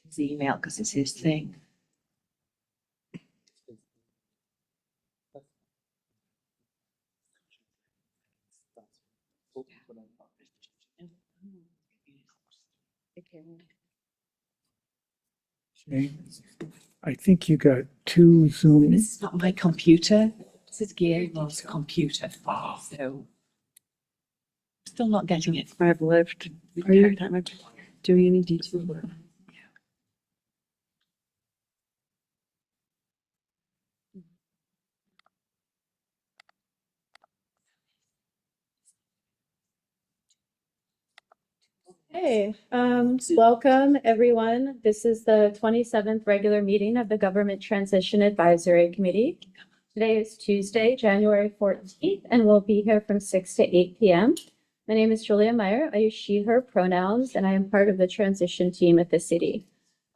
his email because it's his thing. Okay. I think you got two Zoom. This is not my computer. This is Guillermo's computer. So still not getting it. I've lived. Are you doing any detail work? Hey, welcome everyone. This is the 27th regular meeting of the Government Transition Advisory Committee. Today is Tuesday, January 14th, and we'll be here from 6 to 8 p.m. My name is Julia Meyer. I use she, her pronouns, and I am part of the transition team at the city.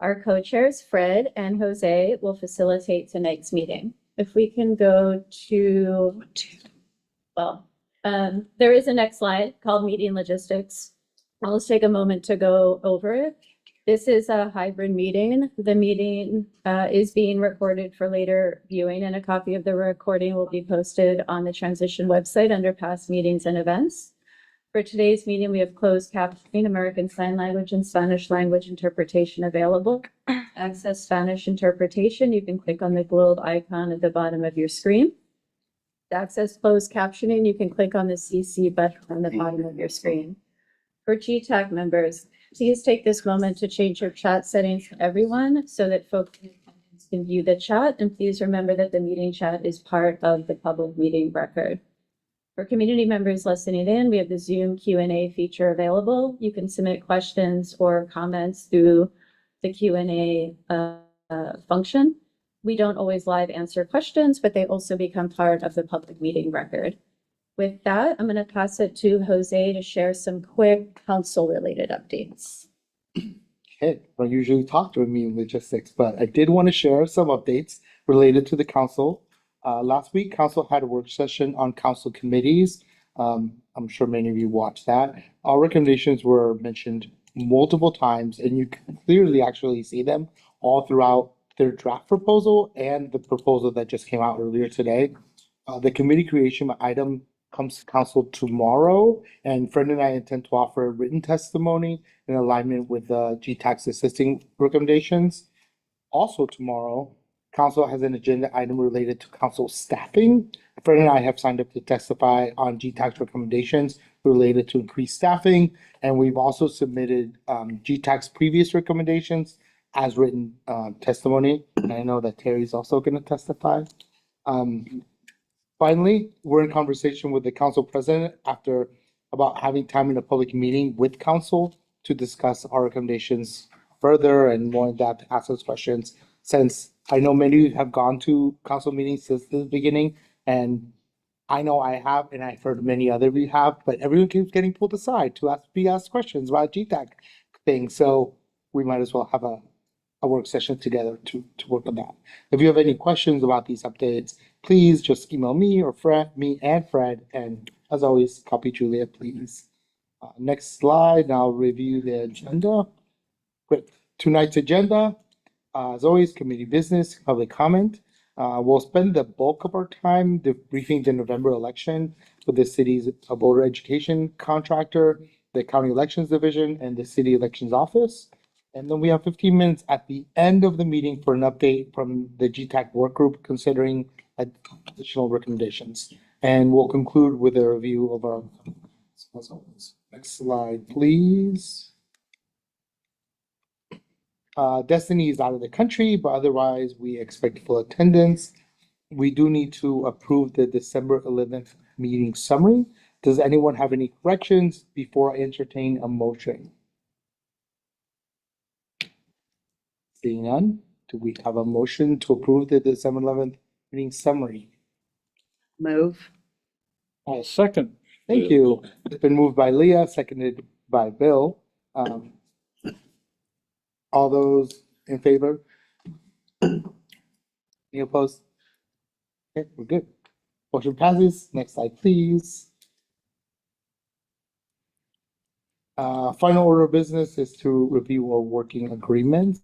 Our co-chairs, Fred and Jose, will facilitate tonight's meeting. If we can go to, well, there is a next slide called meeting logistics. I'll just take a moment to go over it. This is a hybrid meeting. The meeting is being recorded for later viewing, and a copy of the recording will be posted on the transition website under past meetings and events. For today's meeting, we have closed captioning, American Sign Language and Spanish language interpretation available. Access Spanish interpretation, you can click on the globe icon at the bottom of your screen. To access closed captioning, you can click on the CC button on the bottom of your screen. For GTAC members, please take this moment to change your chat settings for everyone so that folks can view the chat. And please remember that the meeting chat is part of the public meeting record. For community members listening in, we have the Zoom Q&A feature available. You can submit questions or comments through the Q&A function. We don't always live answer questions, but they also become part of the public meeting record. With that, I'm going to pass it to Jose to share some quick council-related updates. Okay, I don't usually talk during meeting logistics, but I did want to share some updates related to the council. Last week, council had a work session on council committees. I'm sure many of you watched that. Our recommendations were mentioned multiple times, and you can clearly actually see them all throughout their draft proposal and the proposal that just came out earlier today. The committee creation item comes to council tomorrow, and Fred and I intend to offer a written testimony in alignment with the GTAC's assisting recommendations. Also tomorrow, council has an agenda item related to council staffing. Fred and I have signed up to testify on GTAC's recommendations related to increased staffing, and we've also submitted GTAC's previous recommendations as written testimony. And I know that Terry's also going to testify. Finally, we're in conversation with the council president about having time in a public meeting with council to discuss our recommendations further and more in depth, ask those questions. Since I know many of you have gone to council meetings since the beginning, and I know I have, and I've heard many other of you have, but everyone keeps getting pulled aside to be asked questions about GTAC things. So we might as well have a work session together to work on that. If you have any questions about these updates, please just email me or me and Fred, and as always, copy Julia, please. Next slide, and I'll review the agenda. Great. Tonight's agenda, as always, committee business, public comment. We'll spend the bulk of our time debriefing the November election with the city's voter education contractor, the county elections division, and the city elections office. And then we have 15 minutes at the end of the meeting for an update from the GTAC work group considering additional recommendations. And we'll conclude with a review of our, as always. Next slide, please. Destiny is out of the country, but otherwise we expect full attendance. We do need to approve the December 11th meeting summary. Does anyone have any corrections before I entertain a motion? Seeing none, do we have a motion to approve the December 11th meeting summary? Move. I'll second. Thank you. It's been moved by Leah, seconded by Bill. All those in favor? Any opposed? Okay, we're good. Motion passes. Next slide, please. Final order of business is to review our working agreements.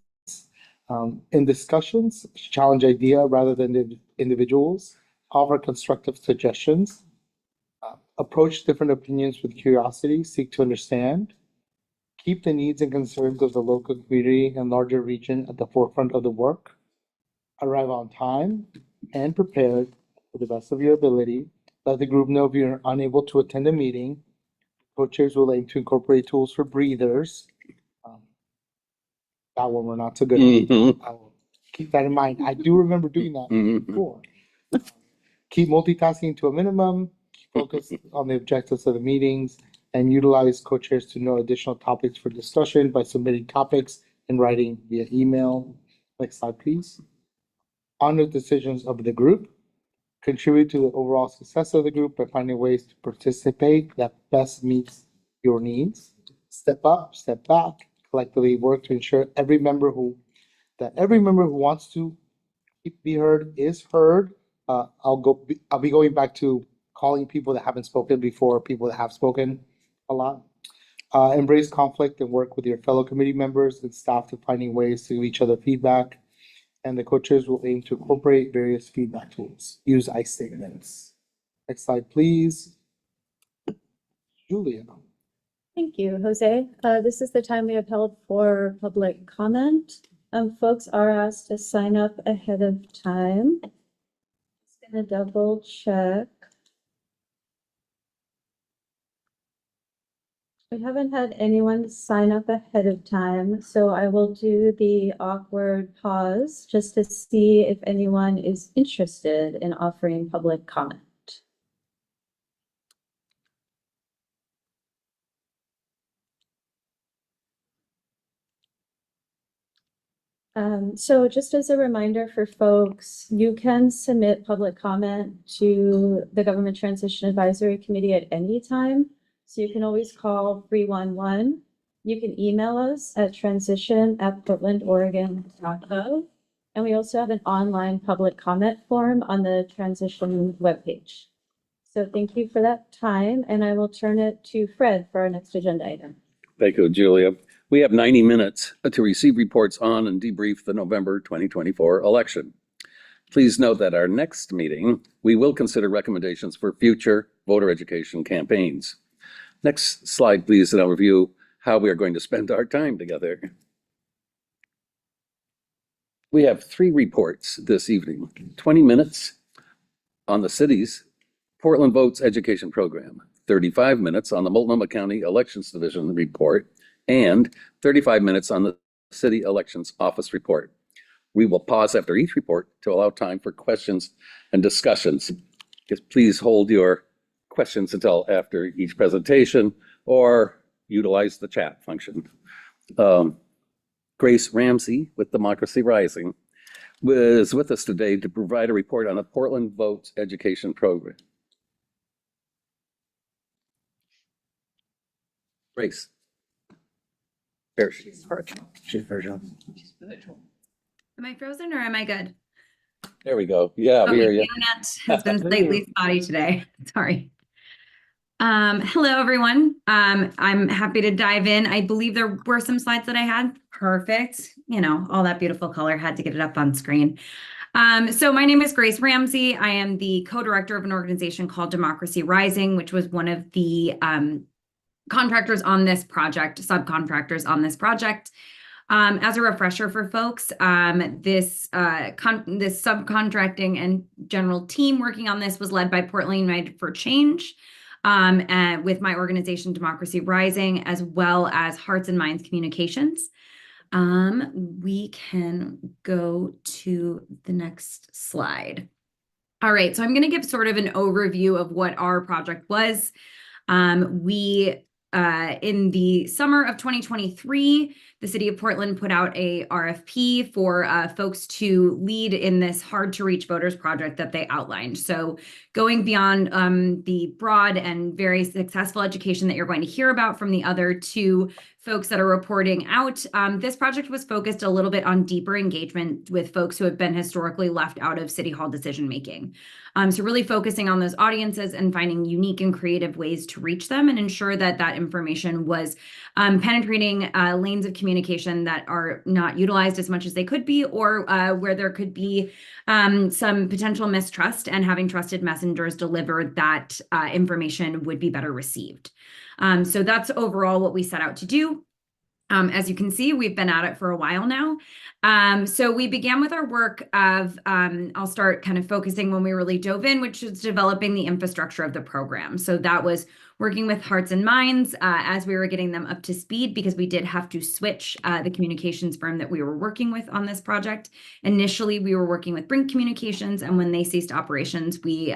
In discussions, challenge idea rather than the individuals, offer constructive suggestions, approach different opinions with curiosity, seek to understand, keep the needs and concerns of the local community and larger region at the forefront of the work, arrive on time and prepared to the best of your ability. Let the group know if you're unable to attend a meeting. Co-chairs will aim to incorporate tools for breathers. That one we're not so good at. Mhm. I will keep that in mind. I do remember doing that Mhm. before. Keep multitasking to a minimum, focus on the objectives of the meetings, and utilize co-chairs to know additional topics for discussion by submitting topics in writing via email. Next slide, please. Honor decisions of the group. Contribute to the overall success of the group by finding ways to participate that best meets your needs. Step up, step back, collectively work to ensure every member who wants to be heard is heard. I'll be going back to calling people that haven't spoken before, people that have spoken a lot. Embrace conflict and work with your fellow committee members and staff to finding ways to give each other feedback. And the co-chairs will aim to incorporate various feedback tools. Use I statements. Next slide, please. Julia. Thank you, Jose. This is the time we have held for public comment. Folks are asked to sign up ahead of time. Just gonna double check. We haven't had anyone sign up ahead of time, so I will do the awkward pause just to see if anyone is interested in offering public comment. So just as a reminder for folks, you can submit public comment to the Government Transition Advisory Committee at any time. So you can always call 311. You can email us at transition@portlandoregon.gov. And we also have an online public comment form on the transition webpage. So thank you for that time, and I will turn it to Fred for our next agenda item. Thank you, Julia. We have 90 minutes to receive reports on and debrief the November 2024 election. Please note that our next meeting, we will consider recommendations for future voter education campaigns. Next slide, please, and I'll review how we are going to spend our time together. We have 3 reports this evening, 20 minutes on the city's Portland Votes Education Program, 35 minutes on the Multnomah County Elections Division report, and 35 minutes on the City Elections Office report. We will pause after each report to allow time for questions and discussions. Just please hold your questions until after each presentation or utilize the chat function. Grace Ramsey with Democracy Rising was with us today to provide a report on the Portland Votes Education Program. Grace. There she is. She's virtual. Am I frozen or am I good? There we go. Yeah, we Okay, hear the you. internet has been slightly spotty today. Sorry. Hello, everyone. I'm happy to dive in. I believe there were some slides that I had. Perfect. You know, all that beautiful color, had to get it up on screen. So my name is Grace Ramsey. I am the co-director of an organization called Democracy Rising, which was one of the contractors on this project, subcontractors on this project. As a refresher for folks, this subcontracting and general team working on this was led by Portland United for Change, and with my organization Democracy Rising, as well as Hearts and Minds Communications. We can go to the next slide. All right, so I'm going to give sort of an overview of what our project was. In the summer of 2023, the city of Portland put out a RFP for folks to lead in this hard to reach voters project that they outlined. So going beyond the broad and very successful education that you're going to hear about from the other 2 folks that are reporting out, this project was focused a little bit on deeper engagement with folks who have been historically left out of City Hall decision making. So really focusing on those audiences and finding unique and creative ways to reach them and ensure that that information was penetrating lanes of communication communication that are not utilized as much as they could be, or where there could be some potential mistrust, and having trusted messengers deliver that information would be better received. So that's overall what we set out to do. As you can see, we've been at it for a while now. So we began with our work of, I'll start kind of focusing when we really dove in, which is developing the infrastructure of the program. So that was working with Hearts and Minds as we were getting them up to speed, because we did have to switch the communications firm that we were working with on this project. Initially, we were working with Brink Communications, and when they ceased operations, we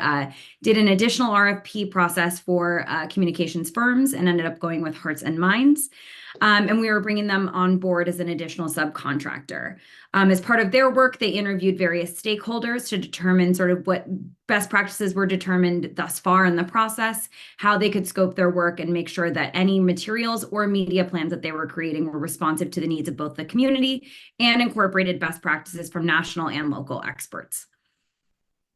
did an additional RFP process for communications firms and ended up going with Hearts and Minds. And we were bringing them on board as an additional subcontractor. As part of their work, they interviewed various stakeholders to determine sort of what best practices were determined thus far in the process, how they could scope their work, and make sure that any materials or media plans that they were creating were responsive to the needs of both the community and incorporated best practices from national and local experts.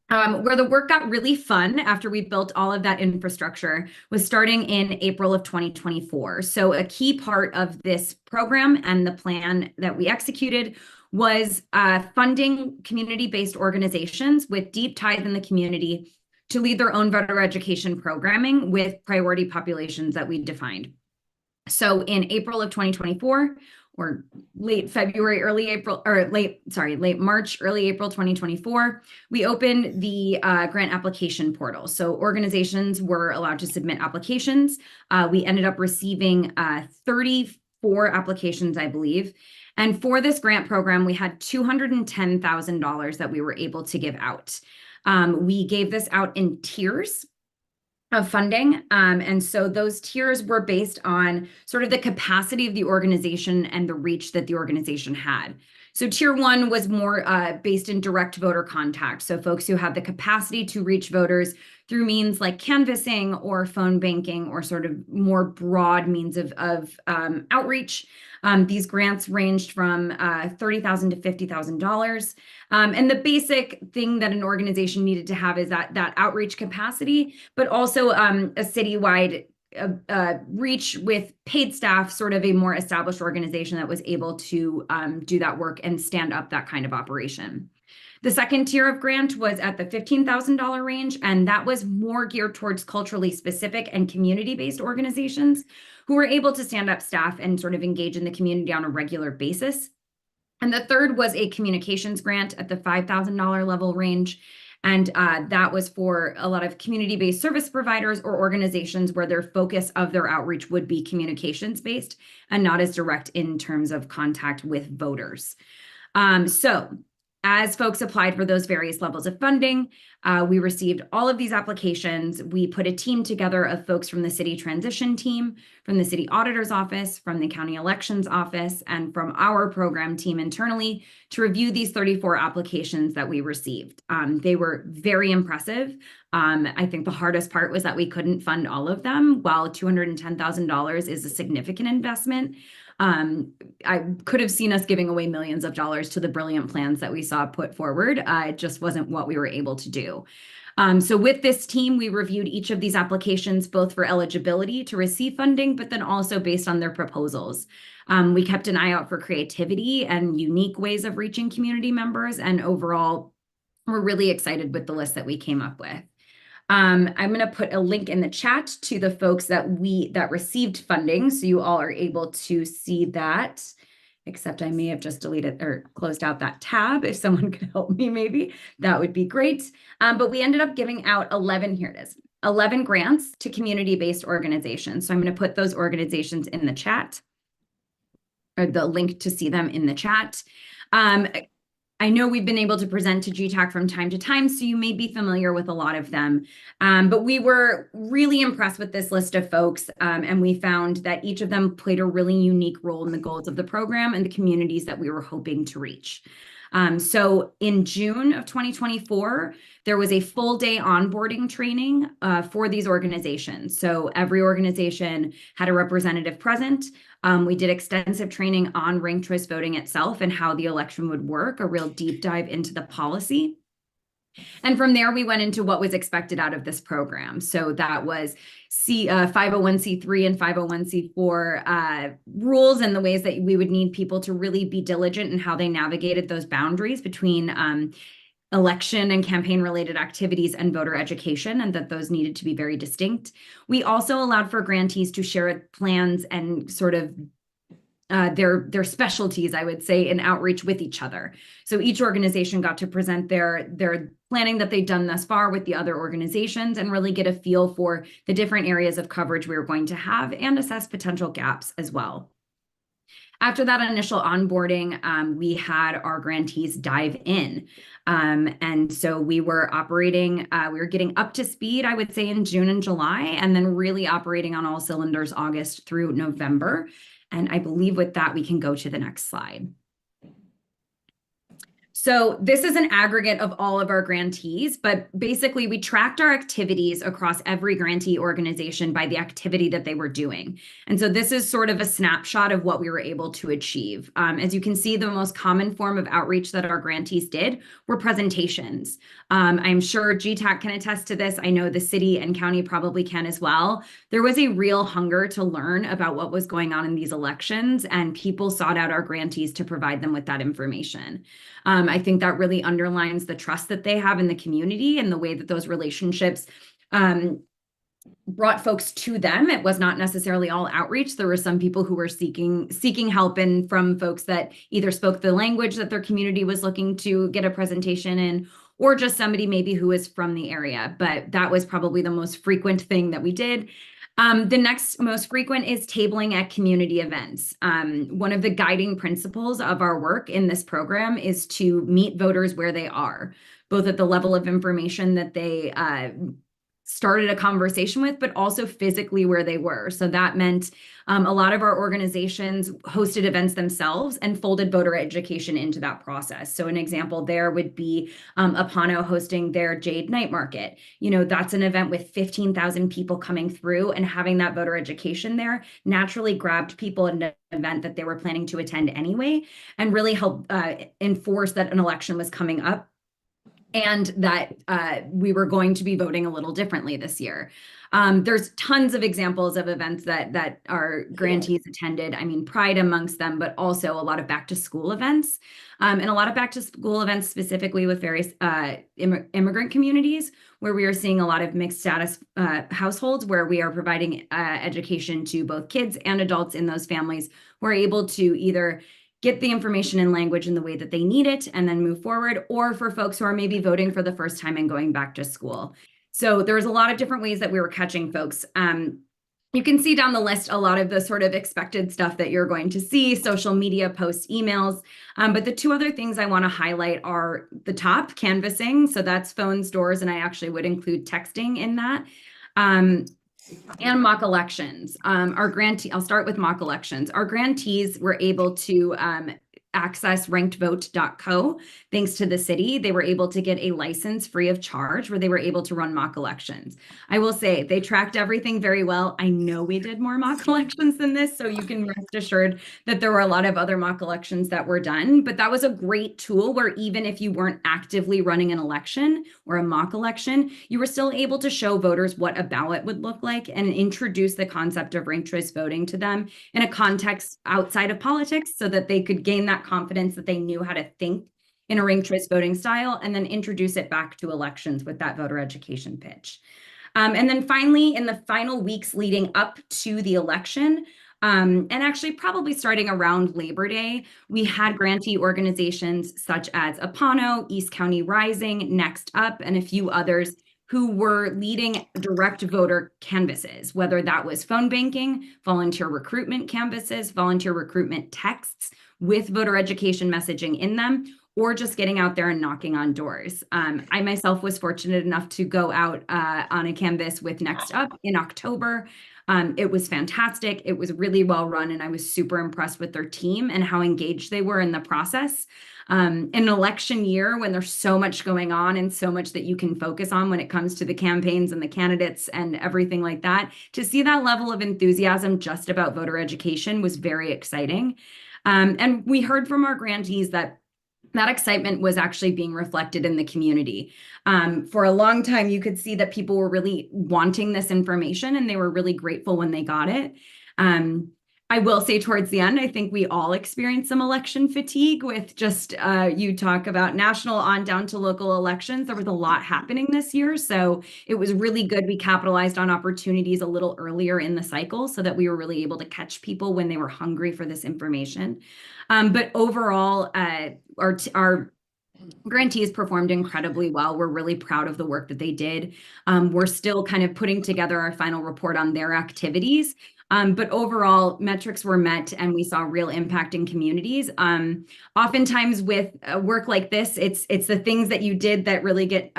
Where the work got really fun after we built all of that infrastructure was starting in April of 2024. So a key part of this program and the plan that we executed was funding community-based organizations with deep ties in the community to lead their own voter education programming with priority populations that we defined. So in April of 2024, or late February, late March, early April 2024, we opened the grant application portal. So organizations were allowed to submit applications. We ended up receiving 34 applications, I believe. And for this grant program, we had $210,000 that we were able to give out. We gave this out in tiers of funding. And so those tiers were based on sort of the capacity of the organization and the reach that the organization had. So tier 1 was more based in direct voter contact. So folks who have the capacity to reach voters through means like canvassing or phone banking, or sort of more broad means of outreach. These grants ranged from $30,000 to $50,000. And the basic thing that an organization needed to have is that outreach capacity, but also a citywide reach with paid staff, sort of a more established organization that was able to do that work and stand up that kind of operation. The second tier of grant was at the $15,000 range, and that was more geared towards culturally specific and community-based organizations who were able to stand up staff and sort of engage in the community on a regular basis. And the third was a communications grant at the $5,000 level range. And that was for a lot of community-based service providers or organizations where their focus of their outreach would be communications-based and not as direct in terms of contact with voters. So as folks applied for those various levels of funding, we received all of these applications. We put a team together of folks from the city transition team, from the city auditor's office, from the county elections office, and from our program team internally to review these 34 applications that we received. They were very impressive. I think the hardest part was that we couldn't fund all of them. While $210,000 is a significant investment, I could have seen us giving away millions of dollars to the brilliant plans that we saw put forward. It just wasn't what we were able to do. So with this team, we reviewed each of these applications, both for eligibility to receive funding, but then also based on their proposals. We kept an eye out for creativity and unique ways of reaching community members. And overall, we're really excited with the list that we came up with. I'm going to put a link in the chat to the folks that received funding, so you all are able to see that, except I may have just deleted or closed out that tab. If someone could help me, maybe that would be great. But we ended up giving out 11 grants to community-based organizations. So I'm going to put those organizations in the chat, or the link to see them in the chat. I know we've been able to present to GTAC from time to time, so you may be familiar with a lot of them. But we were really impressed with this list of folks, and we found that each of them played a really unique role in the goals of the program and the communities that we were hoping to reach. So in June of 2024, there was a full day onboarding training for these organizations. So every organization had a representative present. We did extensive training on ranked choice voting itself and how the election would work, a real deep dive into the policy. And from there, we went into what was expected out of this program. So that was 501c3 and 501c4 rules and the ways that we would need people to really be diligent in how they navigated those boundaries between election and campaign related activities and voter education, and that those needed to be very distinct. We also allowed for grantees to share plans and sort of their specialties, I would say, in outreach with each other. So each organization got to present their planning that they'd done thus far with the other organizations and really get a feel for the different areas of coverage we were going to have and assess potential gaps as well. After that initial onboarding, we had our grantees dive in. And so we were operating, we were getting up to speed, I would say, in June and July, and then really operating on all cylinders August through November. And I believe with that, we can go to the next slide. So this is an aggregate of all of our grantees, but basically we tracked our activities across every grantee organization by the activity that they were doing. And so this is sort of a snapshot of what we were able to achieve. As you can see, the most common form of outreach that our grantees did were presentations. I'm sure GTAC can attest to this. I know the city and county probably can as well. There was a real hunger to learn about what was going on in these elections, and people sought out our grantees to provide them with that information. I think that really underlines the trust that they have in the community and the way that those relationships brought folks to them. It was not necessarily all outreach. There were some people who were seeking help and from folks that either spoke the language that their community was looking to get a presentation in, or just somebody maybe who is from the area. But that was probably the most frequent thing that we did. The next most frequent is tabling at community events. One of the guiding principles of our work in this program is to meet voters where they are, both at the level of information that they started a conversation with, but also physically where they were. So that meant a lot of our organizations hosted events themselves and folded voter education into that process. So an example there would be Apano hosting their Jade Night Market. You know, that's an event with 15,000 people coming through, and having that voter education there naturally grabbed people in an event that they were planning to attend anyway, and really helped enforce that an election was coming up and that we were going to be voting a little differently this year. There's tons of examples of events that our grantees attended. I mean, Pride amongst them, but also a lot of back to school events, and a lot of back to school events specifically with various immigrant communities, where we are seeing a lot of mixed status households, where we are providing education to both kids and adults in those families who are able to either get the information in language in the way that they need it and then move forward, or for folks who are maybe voting for the first time and going back to school. So there's a lot of different ways that we were catching folks. You can see down the list a lot of the sort of expected stuff that you're going to see: social media posts, emails. But the two other things I want to highlight are the top, canvassing. So that's phones, doors, and I actually would include texting in that. And mock elections. I'll start with mock elections. Our grantees were able to access rankedvote.co. Thanks to the city, they were able to get a license free of charge where they were able to run mock elections. I will say they tracked everything very well. I know we did more mock elections than this, so you can rest assured that there were a lot of other mock elections that were done, but that was a great tool where even if you weren't actively running an election or a mock election, you were still able to show voters what a ballot would look like and introduce the concept of ranked choice voting to them in a context outside of politics, so that they could gain that confidence that they knew how to think in a ranked choice voting style, and then introduce it back to elections with that voter education pitch. And then finally, in the final weeks leading up to the election, and actually probably starting around Labor Day, we had grantee organizations such as Apano, East County Rising, Next Up, and a few others who were leading direct voter canvases, whether that was phone banking, volunteer recruitment canvases, volunteer recruitment texts with voter education messaging in them, or just getting out there and knocking on doors. I myself was fortunate enough to go out on a canvas with Next Up in October. It was fantastic. It was really well run, and I was super impressed with their team and how engaged they were in the process. In an election year, when there's so much going on and so much that you can focus on when it comes to the campaigns and the candidates and everything like that, to see that level of enthusiasm just about voter education was very exciting. And we heard from our grantees that that excitement was actually being reflected in the community. For a long time, you could see that people were really wanting this information and they were really grateful when they got it. I will say towards the end, I think we all experienced some election fatigue with just, you talk about national on down to local elections. There was a lot happening this year. So it was really good. We capitalized on opportunities a little earlier in the cycle so that we were really able to catch people when they were hungry for this information. But overall, our grantees performed incredibly well. We're really proud of the work that they did. We're still kind of putting together our final report on their activities. But overall, metrics were met and we saw real impact in communities. Oftentimes with work like this, it's the things that you did that really get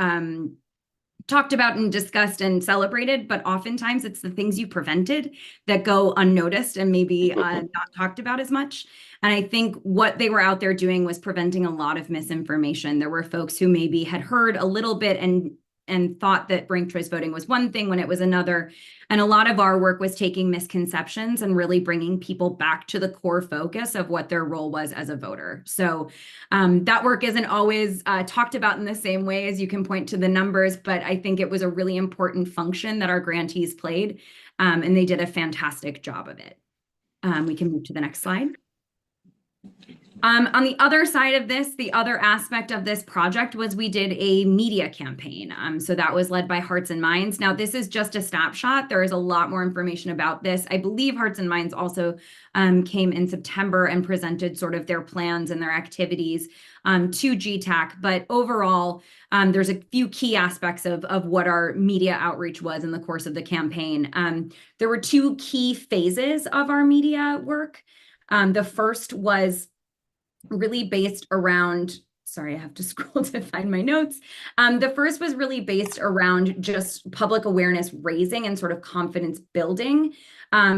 talked about and discussed and celebrated, but oftentimes it's the things you prevented that go unnoticed and maybe not talked about as much. And I think what they were out there doing was preventing a lot of misinformation. There were folks who maybe had heard a little bit and thought that ranked choice voting was one thing when it was another. And a lot of our work was taking misconceptions and really bringing people back to the core focus of what their role was as a voter. So that work isn't always talked about in the same way as you can point to the numbers, but I think it was a really important function that our grantees played, and they did a fantastic job of it. We can move to the next slide. On the other side of this, the other aspect of this project was we did a media campaign. So that was led by Hearts and Minds. Now, this is just a snapshot. There is a lot more information about this. I believe Hearts and Minds also came in September and presented sort of their plans and their activities to GTAC. But overall, there's a few key aspects of what our media outreach was in the course of the campaign. There were two key phases of our media work. The first was really based around, sorry, I have to scroll to find my notes. The first was really based around just public awareness raising and sort of confidence building.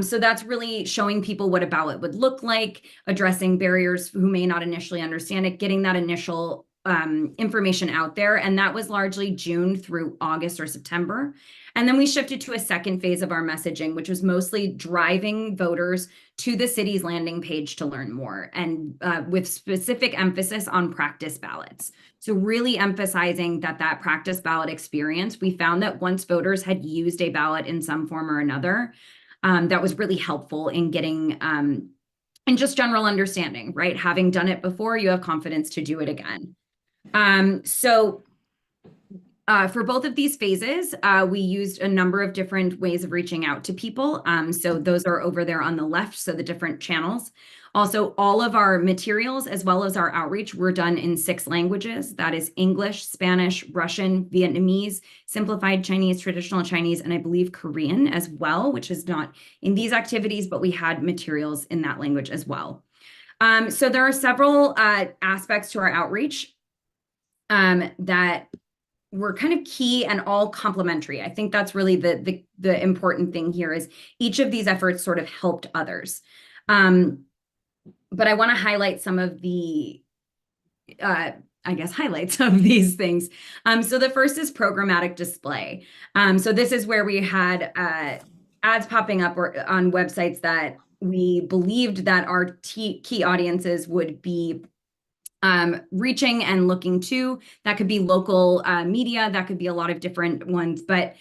So that's really showing people what a ballot would look like, addressing barriers who may not initially understand it, getting that initial information out there. And that was largely June through August or September. And then we shifted to a second phase of our messaging, which was mostly driving voters to the city's landing page to learn more, and with specific emphasis on practice ballots. So really emphasizing that practice ballot experience, we found that once voters had used a ballot in some form or another, that was really helpful in getting and just general understanding, right? Having done it before, you have confidence to do it again. For both of these phases, we used a number of different ways of reaching out to people. So those are over there on the left, so the different channels. Also, all of our materials, as well as our outreach, were done in 6 languages. That is English, Spanish, Russian, Vietnamese, simplified Chinese, traditional Chinese, and I believe Korean as well, which is not in these activities, but we had materials in that language as well. So there are several aspects to our outreach that were kind of key and all complementary. I think that's really the important thing here is each of these efforts sort of helped others. But I want to highlight some of the, highlights of these things. So the first is programmatic display. So this is where we had ads popping up on websites that we believed that our key audiences would be reaching and looking to. That could be local media, that could be a lot of different ones, but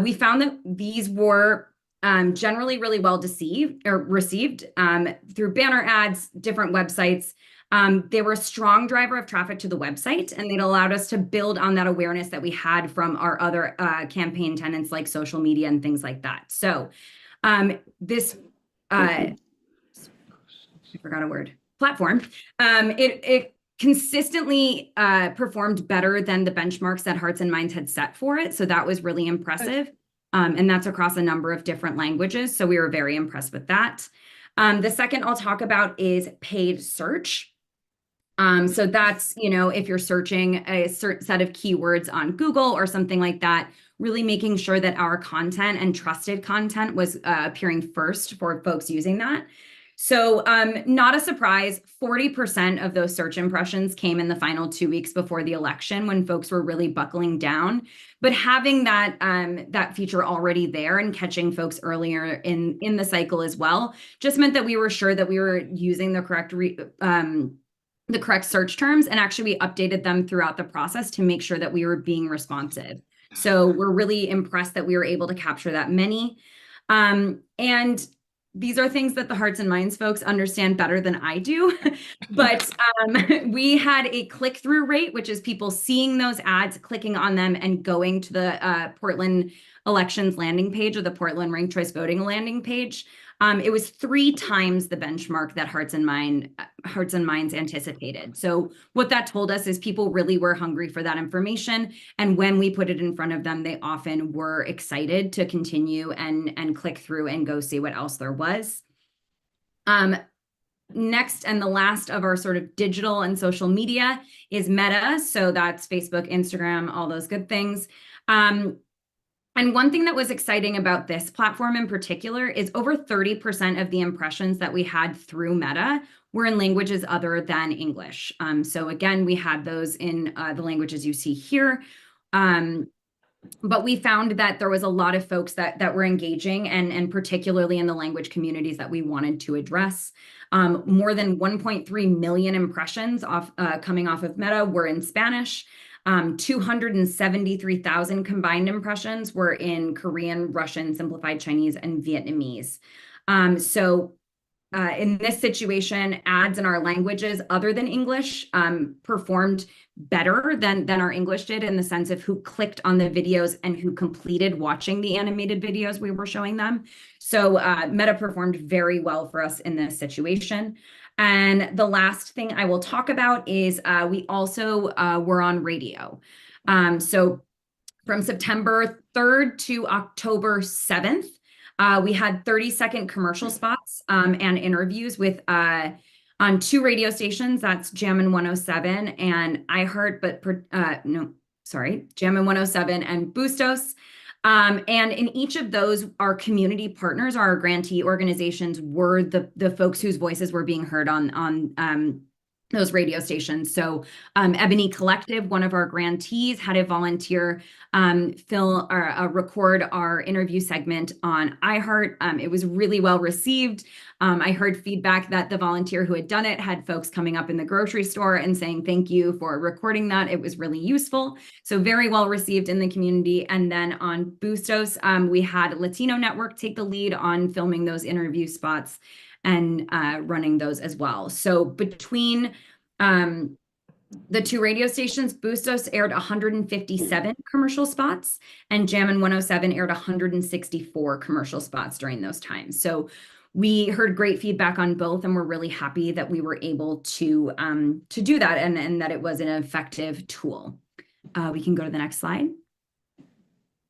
we found that these were generally really well received through banner ads, different websites. They were a strong driver of traffic to the website, and it allowed us to build on that awareness that we had from our other campaign tenants like social media and things like that. So this, I forgot a word, platform, it consistently performed better than the benchmarks that Hearts and Minds had set for it. So that was really impressive. And that's across a number of different languages. So we were very impressed with that. The second I'll talk about is paid search. So that's, if you're searching a certain set of keywords on Google or something like that, really making sure that our content and trusted content was appearing first for folks using that. So not a surprise, 40% of those search impressions came in the final 2 weeks before the election when folks were really buckling down. But having that that feature already there and catching folks earlier in the cycle as well just meant that we were sure that we were using the correct the correct search terms, and actually we updated them throughout the process to make sure that we were being responsive. So we're really impressed that we were able to capture that many. And these are things that the Hearts and Minds folks understand better than I do. But we had a click-through rate, which is people seeing those ads, clicking on them, and going to the Portland elections landing page or the Portland Ranked Choice Voting landing page. It was 3 times the benchmark that Hearts and Minds anticipated. So what that told us is people really were hungry for that information. And when we put it in front of them, they often were excited to continue and click through and go see what else there was. Next and the last of our sort of digital and social media is Meta. So that's Facebook, Instagram, all those good things. And one thing that was exciting about this platform in particular is over 30% of the impressions that we had through Meta were in languages other than English. So again, we had those in the languages you see here. But we found that there was a lot of folks that were engaging, and particularly in the language communities that we wanted to address. More than 1.3 million impressions coming off of Meta were in Spanish. 273,000 combined impressions were in Korean, Russian, Simplified Chinese, and Vietnamese. So in this situation, ads in our languages other than English performed better than our English did, in the sense of who clicked on the videos and who completed watching the animated videos we were showing them. So Meta performed very well for us in this situation. And the last thing I will talk about is we also were on radio. So from September 3rd to October 7th, we had 30-second commercial spots and interviews with on 2 radio stations. That's Jammin' 107 and iHeart, Jammin' 107 and Bustos. And in each of those, our community partners, our grantee organizations, were the folks whose voices were being heard on those radio stations. So Ebony Collective, one of our grantees, had a volunteer record our interview segment on iHeart. It was really well received. I heard feedback that the volunteer who had done it had folks coming up in the grocery store and saying, thank you for recording that. It was really useful. So very well received in the community. And then on Bustos, we had Latino Network take the lead on filming those interview spots and running those as well. So between the 2 radio stations, Bustos aired 157 commercial spots, and Jammin' 107 aired 164 commercial spots during those times. So we heard great feedback on both, and we're really happy that we were able to do that, and that it was an effective tool. We can go to the next slide,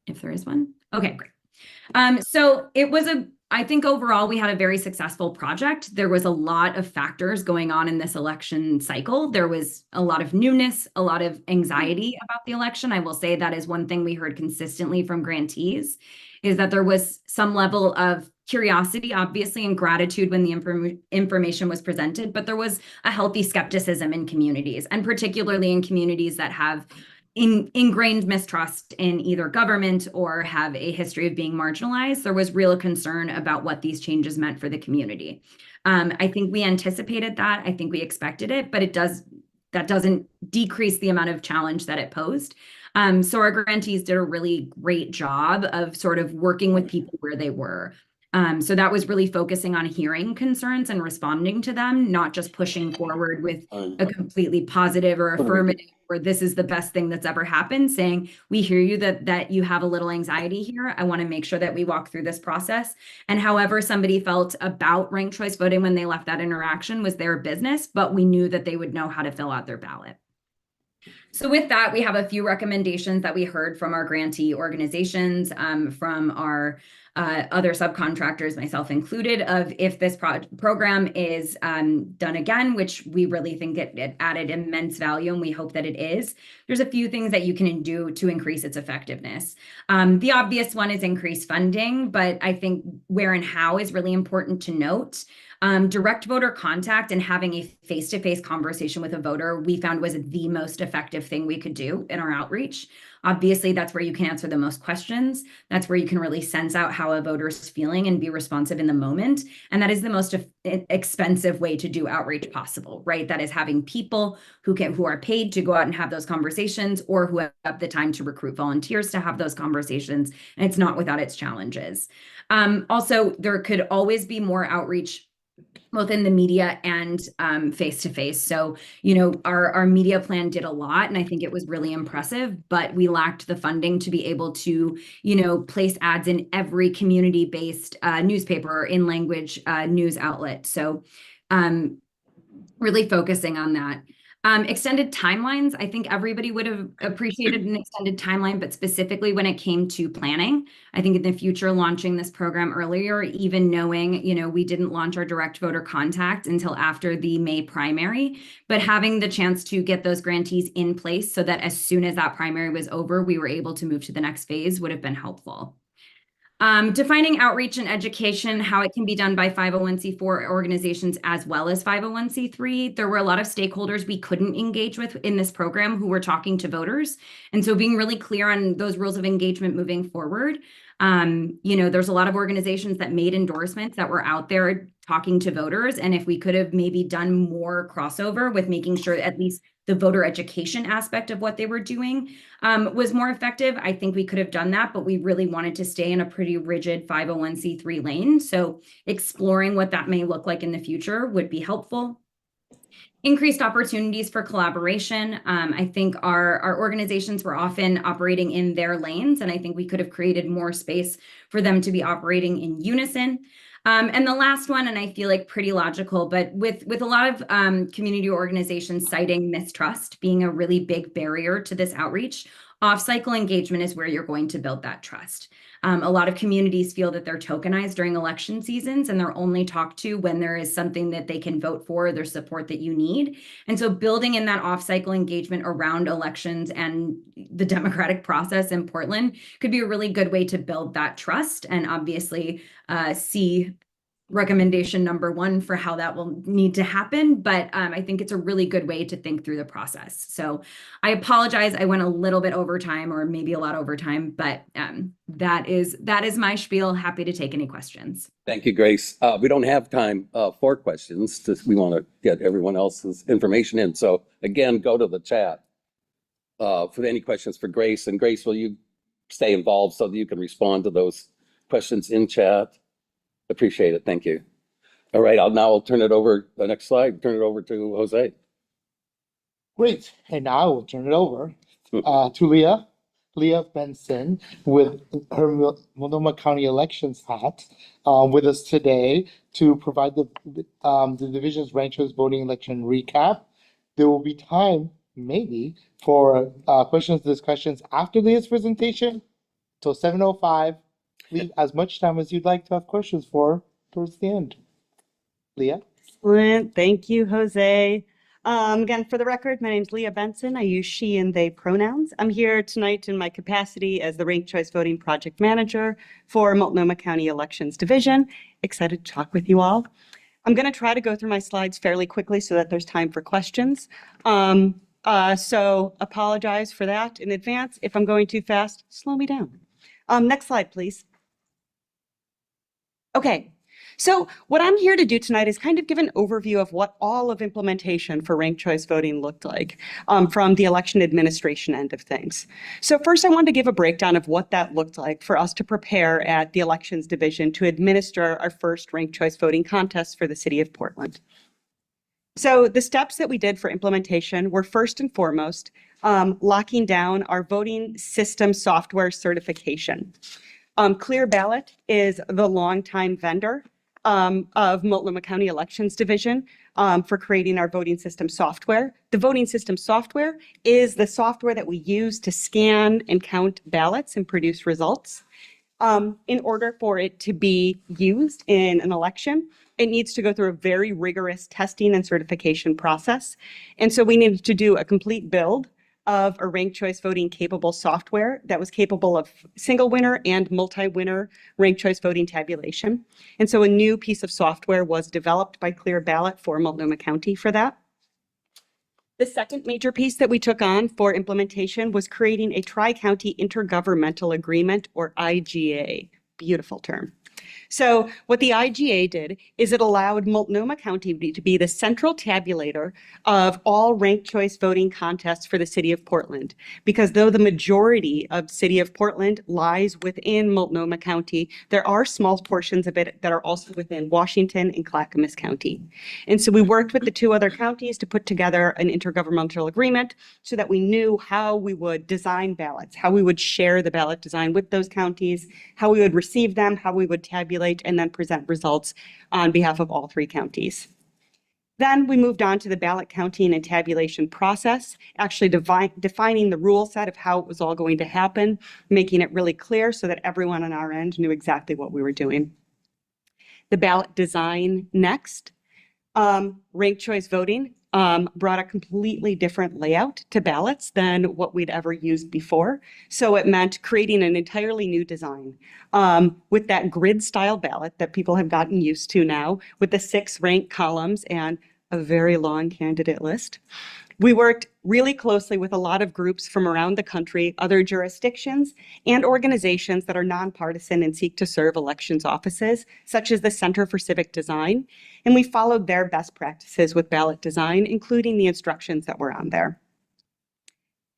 if there is one. Okay, great. So it was I think overall, we had a very successful project. There was a lot of factors going on in this election cycle. There was a lot of newness, a lot of anxiety about the election. I will say that is one thing we heard consistently from grantees, is that there was some level of curiosity, obviously, and gratitude when the information was presented, but there was a healthy skepticism in communities, and particularly in communities that have ingrained mistrust in either government or have a history of being marginalized. There was real concern about what these changes meant for the community. I think we anticipated that. I think we expected it, but that doesn't decrease the amount of challenge that it posed. So our grantees did a really great job of sort of working with people where they were. So that was really focusing on hearing concerns and responding to them, not just pushing forward with a completely positive or affirmative, or this is the best thing that's ever happened, saying, we hear you that you have a little anxiety here. I want to make sure that we walk through this process. And however somebody felt about ranked choice voting when they left that interaction was their business, but we knew that they would know how to fill out their ballot. So with that, we have a few recommendations that we heard from our grantee organizations, from our other subcontractors, myself included, of if this program is done again, which we really think it added immense value, and we hope that it is. There's a few things that you can do to increase its effectiveness. The obvious one is increased funding, but I think where and how is really important to note. Direct voter contact and having a face-to-face conversation with a voter, we found was the most effective thing we could do in our outreach. Obviously, that's where you can answer the most questions. That's where you can really sense out how a voter is feeling and be responsive in the moment. And that is the most expensive way to do outreach possible, right? That is having people who are paid to go out and have those conversations, or who have the time to recruit volunteers to have those conversations. And it's not without its challenges. Also, there could always be more outreach both in the media and face-to-face. So, our media plan did a lot, and I think it was really impressive, but we lacked the funding to be able to, place ads in every community-based newspaper or in-language news outlet. So really focusing on that. Extended timelines, I think everybody would have appreciated an extended timeline, but specifically when it came to planning, I think in the future, launching this program earlier, even knowing, we didn't launch our direct voter contact until after the May primary, but having the chance to get those grantees in place so that as soon as that primary was over, we were able to move to the next phase would have been helpful. Defining outreach and education, how it can be done by 501c4 organizations as well as 501c3. There were a lot of stakeholders we couldn't engage with in this program who were talking to voters. And so being really clear on those rules of engagement moving forward. There's a lot of organizations that made endorsements that were out there talking to voters. And if we could have maybe done more crossover with making sure at least the voter education aspect of what they were doing was more effective, I think we could have done that, but we really wanted to stay in a pretty rigid 501c3 lane. So exploring what that may look like in the future would be helpful. Increased opportunities for collaboration. I think our organizations were often operating in their lanes, and I think we could have created more space for them to be operating in unison. And the last one, and I feel like pretty logical, but with a lot of community organizations citing mistrust being a really big barrier to this outreach, off-cycle engagement is where you're going to build that trust. A lot of communities feel that they're tokenized during election seasons and they're only talked to when there is something that they can vote for, their support that you need. And so building in that off-cycle engagement around elections and the democratic process in Portland could be a really good way to build that trust, and obviously see recommendation number 1 for how that will need to happen. But I think it's a really good way to think through the process. So I apologize. I went a little bit over time, or maybe a lot over time, but that is my spiel. Happy to take any questions. Thank you, Grace. We don't have time for questions. We want to get everyone else's information in. So again, go to the chat for any questions for Grace. And Grace, will you stay involved so that you can respond to those questions in chat? Appreciate it. Thank you. All right. I'll turn it over. The next slide. Turn it over to Jose. Great. And now I will turn it over to Leah Benson with her Multnomah County Elections hat with us today to provide the division's ranked choice voting election recap. There will be time maybe for questions and discussions after Leah's presentation till 7:05. Leave as much time as you'd like to have questions for towards the end. Leah? Excellent. Thank you, Jose. Again, for the record, my name is Leah Benson. I use she and they pronouns. I'm here tonight in my capacity as the Ranked Choice Voting Project Manager for Multnomah County Elections Division. Excited to talk with you all. I'm going to try to go through my slides fairly quickly so that there's time for questions. So apologize for that in advance. If I'm going too fast, slow me down. Next slide, please. Okay, so what I'm here to do tonight is kind of give an overview of what all of implementation for ranked choice voting looked like from the election administration end of things. So first, I wanted to give a breakdown of what that looked like for us to prepare at the elections division to administer our first ranked choice voting contest for the city of Portland. So the steps that we did for implementation were first and foremost locking down our voting system software certification. Clear Ballot is the longtime vendor of Multnomah County Elections Division for creating our voting system software. The voting system software is the software that we use to scan and count ballots and produce results. In order for it to be used in an election, it needs to go through a very rigorous testing and certification process. And so we needed to do a complete build of a ranked choice voting capable software that was capable of single winner and multi-winner ranked choice voting tabulation. And so a new piece of software was developed by Clear Ballot for Multnomah County for that. The second major piece that we took on for implementation was creating a Tri-County Intergovernmental Agreement, or IGA. Beautiful term. So what the IGA did is it allowed Multnomah County to be the central tabulator of all ranked choice voting contests for the city of Portland. Because though the majority of city of Portland lies within Multnomah County, there are small portions of it that are also within Washington and Clackamas County. And so we worked with the two other counties to put together an intergovernmental agreement so that we knew how we would design ballots, how we would share the ballot design with those counties, how we would receive them, how we would tabulate and then present results on behalf of all three counties. Then we moved on to the ballot counting and tabulation process, actually defining the rule set of how it was all going to happen, making it really clear so that everyone on our end knew exactly what we were doing. The ballot design next. Ranked choice voting brought a completely different layout to ballots than what we'd ever used before. So it meant creating an entirely new design with that grid style ballot that people have gotten used to now, with the 6 ranked columns and a very long candidate list. We worked really closely with a lot of groups from around the country, other jurisdictions, and organizations that are nonpartisan and seek to serve elections offices, such as the Center for Civic Design. And we followed their best practices with ballot design, including the instructions that were on there.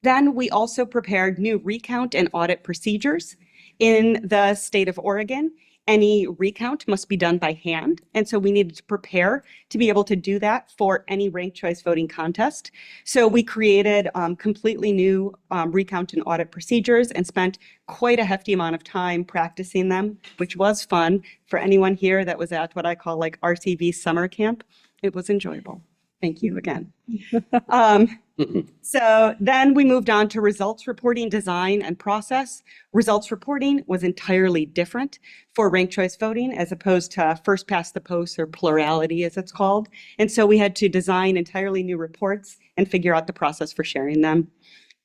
Then we also prepared new recount and audit procedures. In the state of Oregon, any recount must be done by hand. And so we needed to prepare to be able to do that for any ranked choice voting contest. So we created completely new recount and audit procedures and spent quite a hefty amount of time practicing them, which was fun for anyone here that was at what I call like RCV summer camp. It was enjoyable. Thank you again. So then we moved on to results reporting design and process. Results reporting was entirely different for ranked choice voting as opposed to first past the post, or plurality as it's called. And so we had to design entirely new reports and figure out the process for sharing them.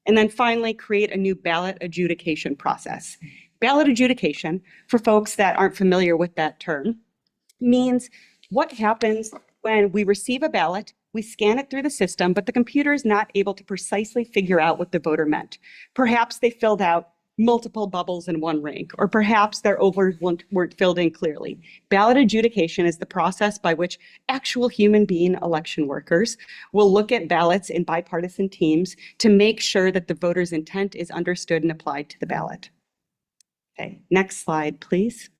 And then finally create a new ballot adjudication process. Ballot adjudication, for folks that aren't familiar with that term, means what happens when we receive a ballot, we scan it through the system, but the computer is not able to precisely figure out what the voter meant. Perhaps they filled out multiple bubbles in one rank, or perhaps their overs weren't filled in clearly. Ballot adjudication is the process by which actual human being election workers will look at ballots in bipartisan teams to make sure that the voter's intent is understood and applied to the ballot. Okay, next slide, please.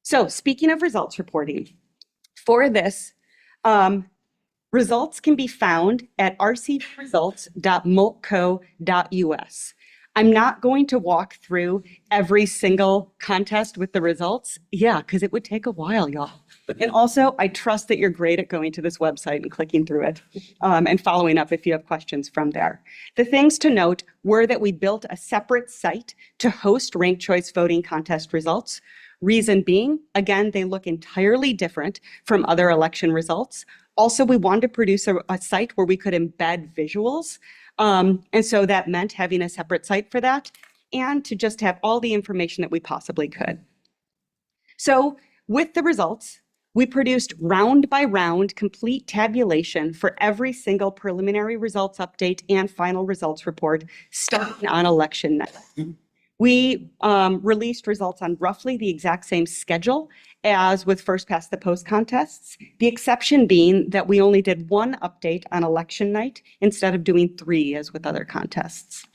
So speaking of results reporting, for this, results can be found at rcvresults.multco.us. I'm not going to walk through every single contest with the results. Yeah, because it would take a while, y'all. And also, I trust that you're great at going to this website and clicking through it and following up if you have questions from there. The things to note were that we built a separate site to host ranked choice voting contest results. Reason being, again, they look entirely different from other election results. Also, we wanted to produce a site where we could embed visuals. And so that meant having a separate site for that and to just have all the information that we possibly could. So with the results, we produced round by round complete tabulation for every single preliminary results update and final results report starting on election night. We released results on roughly the exact same schedule as with first past the post contests, the exception being that we only did 1 update on election night instead of doing 3 as with other contests.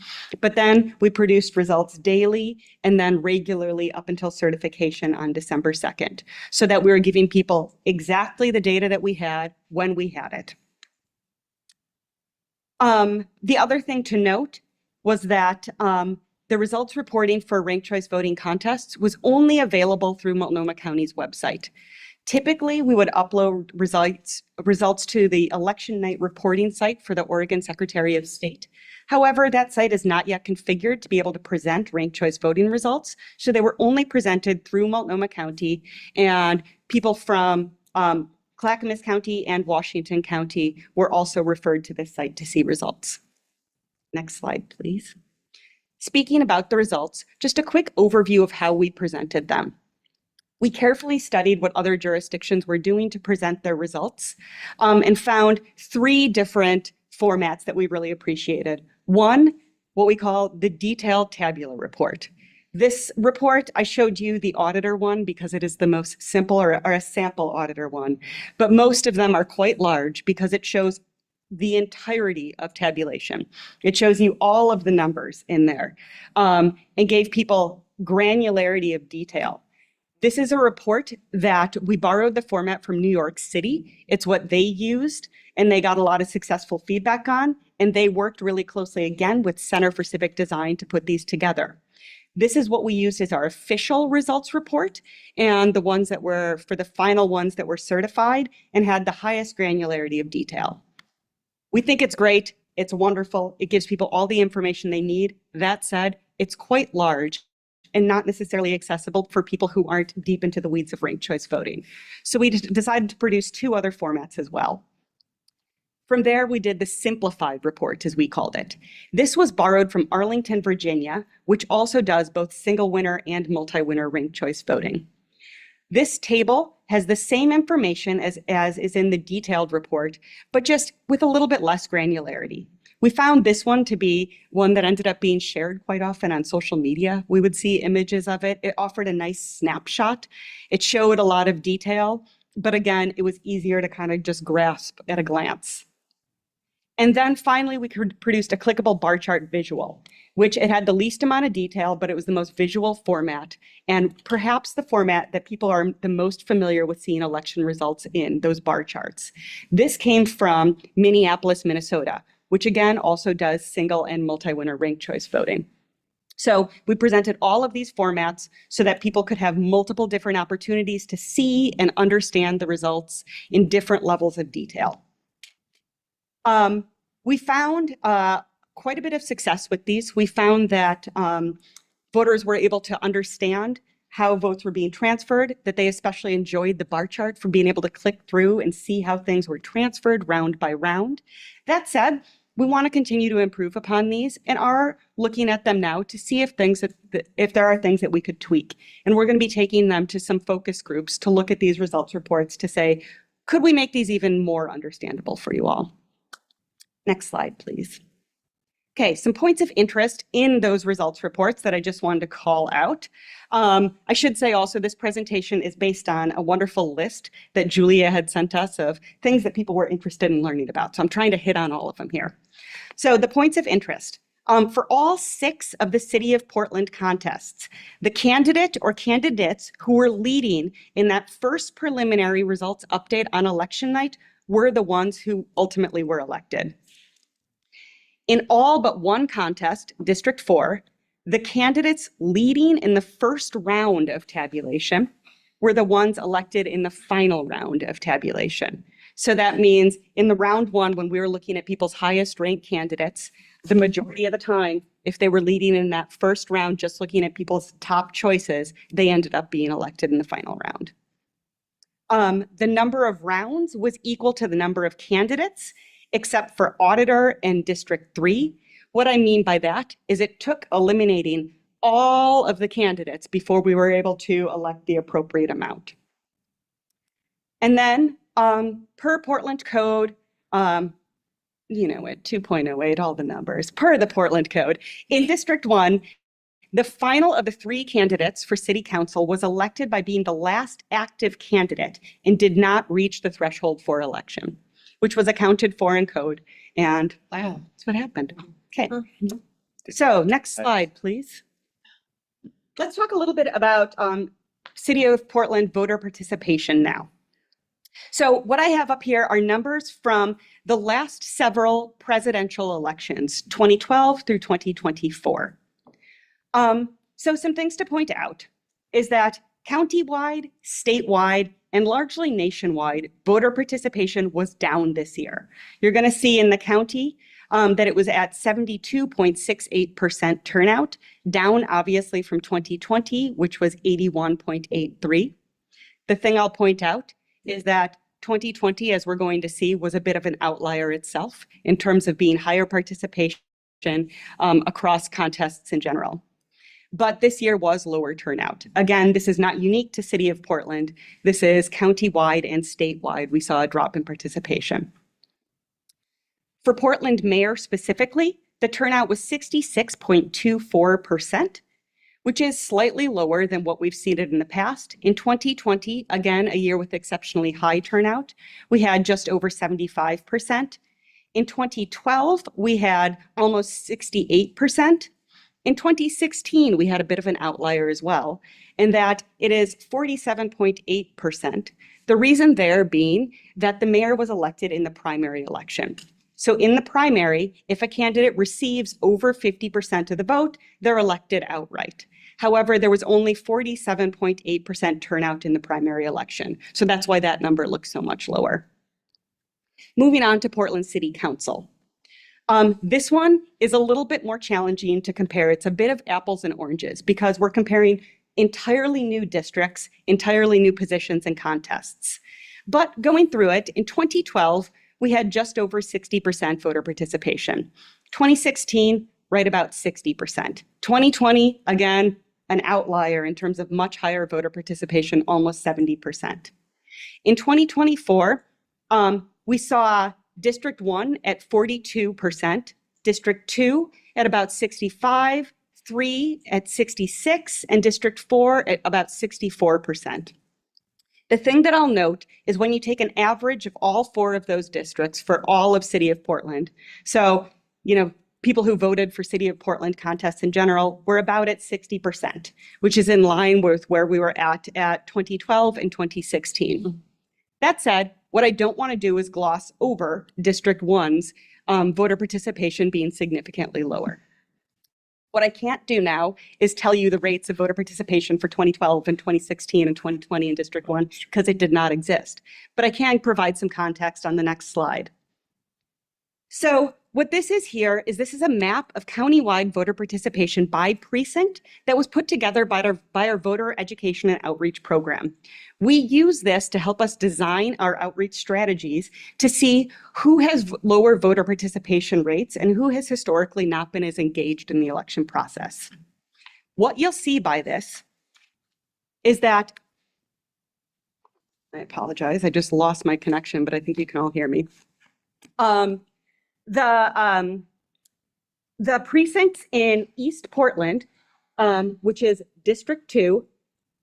But then we produced results daily and then regularly up until certification on December 2nd, so that we were giving people exactly the data that we had when we had it. The other thing to note was that the results reporting for ranked choice voting contests was only available through Multnomah County's website. Typically, we would upload results to the election night reporting site for the Oregon Secretary of State. However, that site is not yet configured to be able to present ranked choice voting results, so they were only presented through Multnomah County, and people from Clackamas County and Washington County were also referred to this site to see results. Next slide, please. Speaking about the results, just a quick overview of how we presented them. We carefully studied what other jurisdictions were doing to present their results and found 3 different formats that we really appreciated. One, what we call the detailed tabular report. This report, I showed you the auditor one because it is the most simple, or a sample auditor one, but most of them are quite large because it shows the entirety of tabulation. It shows you all of the numbers in there and gave people granularity of detail. This is a report that we borrowed the format from New York City. It's what they used, and they got a lot of successful feedback on, and they worked really closely again with Center for Civic Design to put these together. This is what we used as our official results report, and the ones that were, for the final ones that were certified and had the highest granularity of detail. We think it's great, it's wonderful, it gives people all the information they need. That said, it's quite large and not necessarily accessible for people who aren't deep into the weeds of ranked choice voting. So we decided to produce 2 other formats as well. From there, we did the simplified report, as we called it. This was borrowed from Arlington, Virginia, which also does both single winner and multi-winner ranked choice voting. This table has the same information as is in the detailed report, but just with a little bit less granularity. We found this one to be one that ended up being shared quite often on social media. We would see images of it. It offered a nice snapshot. It showed a lot of detail, but again, it was easier to kind of just grasp at a glance. And then finally, we produced a clickable bar chart visual, which it had the least amount of detail, but it was the most visual format, and perhaps the format that people are the most familiar with seeing election results in, those bar charts. This came from Minneapolis, Minnesota, which again also does single and multi-winner ranked choice voting. So we presented all of these formats so that people could have multiple different opportunities to see and understand the results in different levels of detail. We found quite a bit of success with these. We found that voters were able to understand how votes were being transferred, that they especially enjoyed the bar chart for being able to click through and see how things were transferred round by round. That said, we want to continue to improve upon these and are looking at them now to see if there are things that we could tweak. And we're going to be taking them to some focus groups to look at these results reports to say, could we make these even more understandable for you all? Next slide, please. Okay, some points of interest in those results reports that I just wanted to call out. I should say also this presentation is based on a wonderful list that Julia had sent us of things that people were interested in learning about. So I'm trying to hit on all of them here. So the points of interest. For all 6 of the City of Portland contests, the candidate or candidates who were leading in that first preliminary results update on election night were the ones who ultimately were elected. In all but one contest, District 4, the candidates leading in the first round of tabulation were the ones elected in the final round of tabulation. So that means in the round 1, when we were looking at people's highest ranked candidates, the majority of the time, if they were leading in that first round, just looking at people's top choices, they ended up being elected in the final round. The number of rounds was equal to the number of candidates, except for auditor and District 3. What I mean by that is it took eliminating all of the candidates before we were able to elect the appropriate amount. And then per Portland Code, you know it, 2.08, all the numbers, per the Portland Code, in District 1, the final of the 3 candidates for City Council was elected by being the last active candidate and did not reach the threshold for election, which was accounted for in code. And wow, that's what happened. Okay. So next slide, please. Let's talk a little bit about City of Portland voter participation now. So what I have up here are numbers from the last several presidential elections, 2012 through 2024. So some things to point out is that countywide, statewide, and largely nationwide, voter participation was down this year. You're going to see in the county that it was at 72.68% turnout, down obviously from 2020, which was 81.83. The thing I'll point out is that 2020, as we're going to see, was a bit of an outlier itself in terms of being higher participation across contests in general. But this year was lower turnout. Again, this is not unique to City of Portland. This is countywide and statewide. We saw a drop in participation. For Portland mayor specifically, the turnout was 66.24%, which is slightly lower than what we've seen it in the past. In 2020, again, a year with exceptionally high turnout, we had just over 75%. In 2012, we had almost 68%. In 2016, we had a bit of an outlier as well, in that it is 47.8%. The reason there being that the mayor was elected in the primary election. So in the primary, if a candidate receives over 50% of the vote, they're elected outright. However, there was only 47.8% turnout in the primary election. So that's why that number looks so much lower. Moving on to Portland City Council. This one is a little bit more challenging to compare. It's a bit of apples and oranges because we're comparing entirely new districts, entirely new positions and contests. But going through it, in 2012, we had just over 60% voter participation. 2016, right about 60%. 2020, again, an outlier in terms of much higher voter participation, almost 70%. In 2024, we saw District 1 at 42%, District 2 at about 65%, 3 at 66%, and District 4 at about 64%. The thing that I'll note is when you take an average of all 4 of those districts for all of City of Portland, so, people who voted for City of Portland contests in general were about at 60%, which is in line with where we were at 2012 and 2016. That said, what I don't want to do is gloss over District 1's voter participation being significantly lower. What I can't do now is tell you the rates of voter participation for 2012 and 2016 and 2020 in District 1 because it did not exist. But I can provide some context on the next slide. So what this is here is this is a map of countywide voter participation by precinct that was put together by our voter education and outreach program. We use this to help us design our outreach strategies to see who has lower voter participation rates and who has historically not been as engaged in the election process. What you'll see by this is that, I apologize, I just lost my connection, but I think you can all hear me. The precincts in East Portland, which is District 2,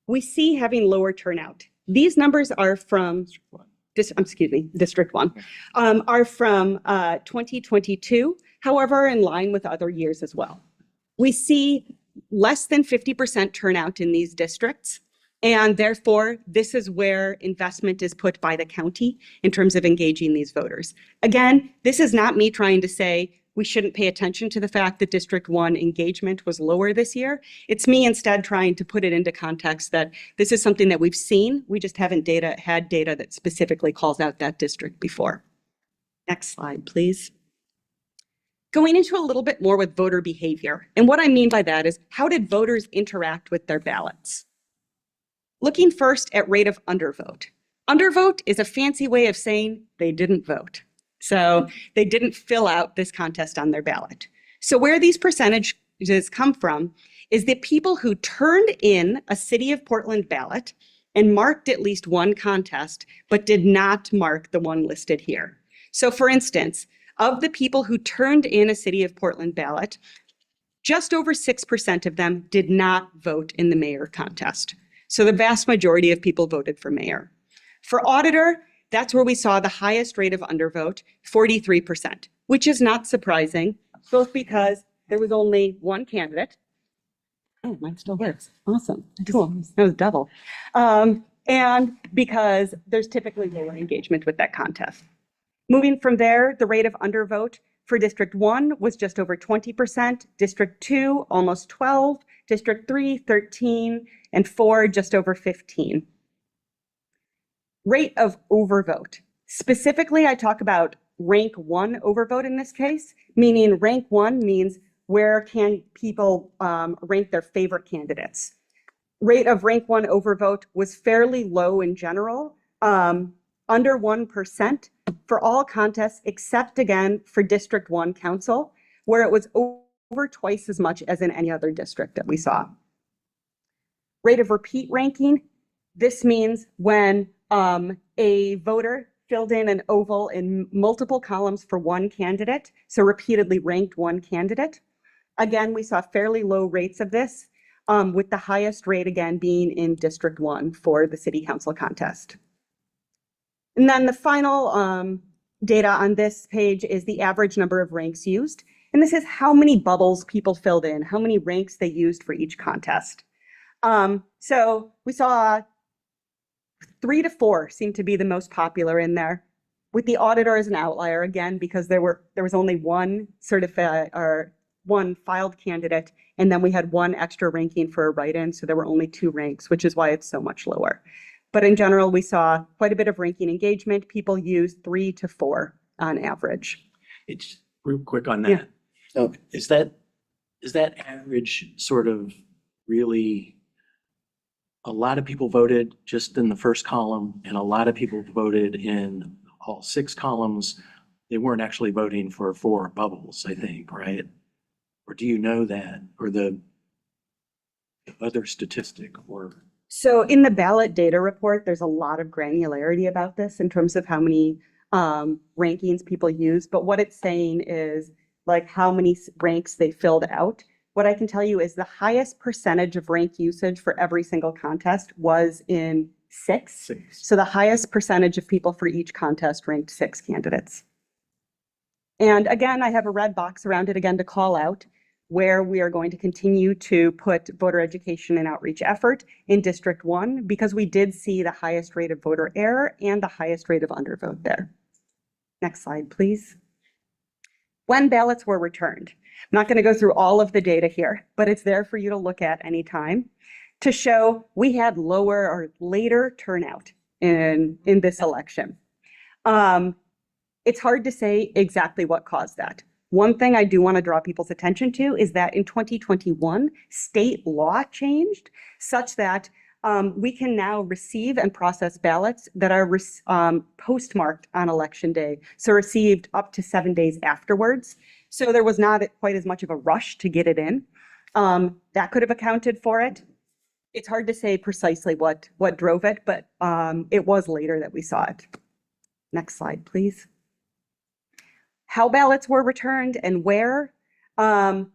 we see having lower turnout. These numbers are from, District 1, are from 2022, however, in line with other years as well. We see less than 50% turnout in these districts. And therefore, this is where investment is put by the county in terms of engaging these voters. Again, this is not me trying to say we shouldn't pay attention to the fact that District 1 engagement was lower this year. It's me instead trying to put it into context that this is something that we've seen. We just haven't had data that specifically calls out that district before. Next slide, please. Going into a little bit more with voter behavior. And what I mean by that is how did voters interact with their ballots? Looking first at rate of undervote. Undervote is a fancy way of saying they didn't vote. So they didn't fill out this contest on their ballot. So where these percentages come from is the people who turned in a City of Portland ballot and marked at least one contest, but did not mark the one listed here. So for instance, of the people who turned in a City of Portland ballot, just over 6% of them did not vote in the mayor contest. So the vast majority of people voted for mayor. For auditor, that's where we saw the highest rate of undervote, 43%, which is not surprising, both because there was only one candidate. Oh, mine still works. Awesome. Cool. That was double. And because there's typically lower engagement with that contest. Moving from there, the rate of undervote for District 1 was just over 20%, District 2 almost 12%, District 3 13%, and 4 just over 15%. Rate of overvote. Specifically, I talk about rank 1 overvote in this case, meaning rank 1 means where can people rank their favorite candidates. Rate of rank 1 overvote was fairly low in general, under 1% for all contests except again for District 1 Council, where it was over twice as much as in any other district that we saw. Rate of repeat ranking. This means when a voter filled in an oval in multiple columns for one candidate, so repeatedly ranked one candidate. Again, we saw fairly low rates of this, with the highest rate again being in District 1 for the city council contest. And then the final data on this page is the average number of ranks used. And this is how many bubbles people filled in, how many ranks they used for each contest. So we saw 3 to 4 seem to be the most popular in there, with the auditor as an outlier again, because there was only one certified or one filed candidate, and then we had one extra ranking for a write-in, so there were only 2 ranks, which is why it's so much lower. But in general, we saw quite a bit of ranking engagement. People used 3 to 4 on average. It's real quick on Yeah. that. So is that average sort of really, a lot of people voted just in the first column and a lot of people voted in all 6 columns. They weren't actually voting for 4 bubbles, I think, right? Or do you know that, or the other statistic, or? So in the ballot data report, there's a lot of granularity about this in terms of how many rankings people use. But what it's saying is like how many ranks they filled out. What I can tell you is the highest percentage of rank usage for every single contest was in 6. So the highest percentage of people for each contest ranked 6 candidates. And again, I have a red box around it again to call out where we are going to continue to put voter education and outreach effort in District 1, because we did see the highest rate of voter error and the highest rate of undervote there. Next slide, please. When ballots were returned. I'm not going to go through all of the data here, but it's there for you to look at anytime to show we had lower or later turnout in this election. It's hard to say exactly what caused that. One thing I do want to draw people's attention to is that in 2021, state law changed such that we can now receive and process ballots that are postmarked on election day, so received up to 7 days afterwards. So there was not quite as much of a rush to get it in. That could have accounted for it. It's hard to say precisely what drove it, but it was later that we saw it. Next slide, please. How ballots were returned and where. Mail,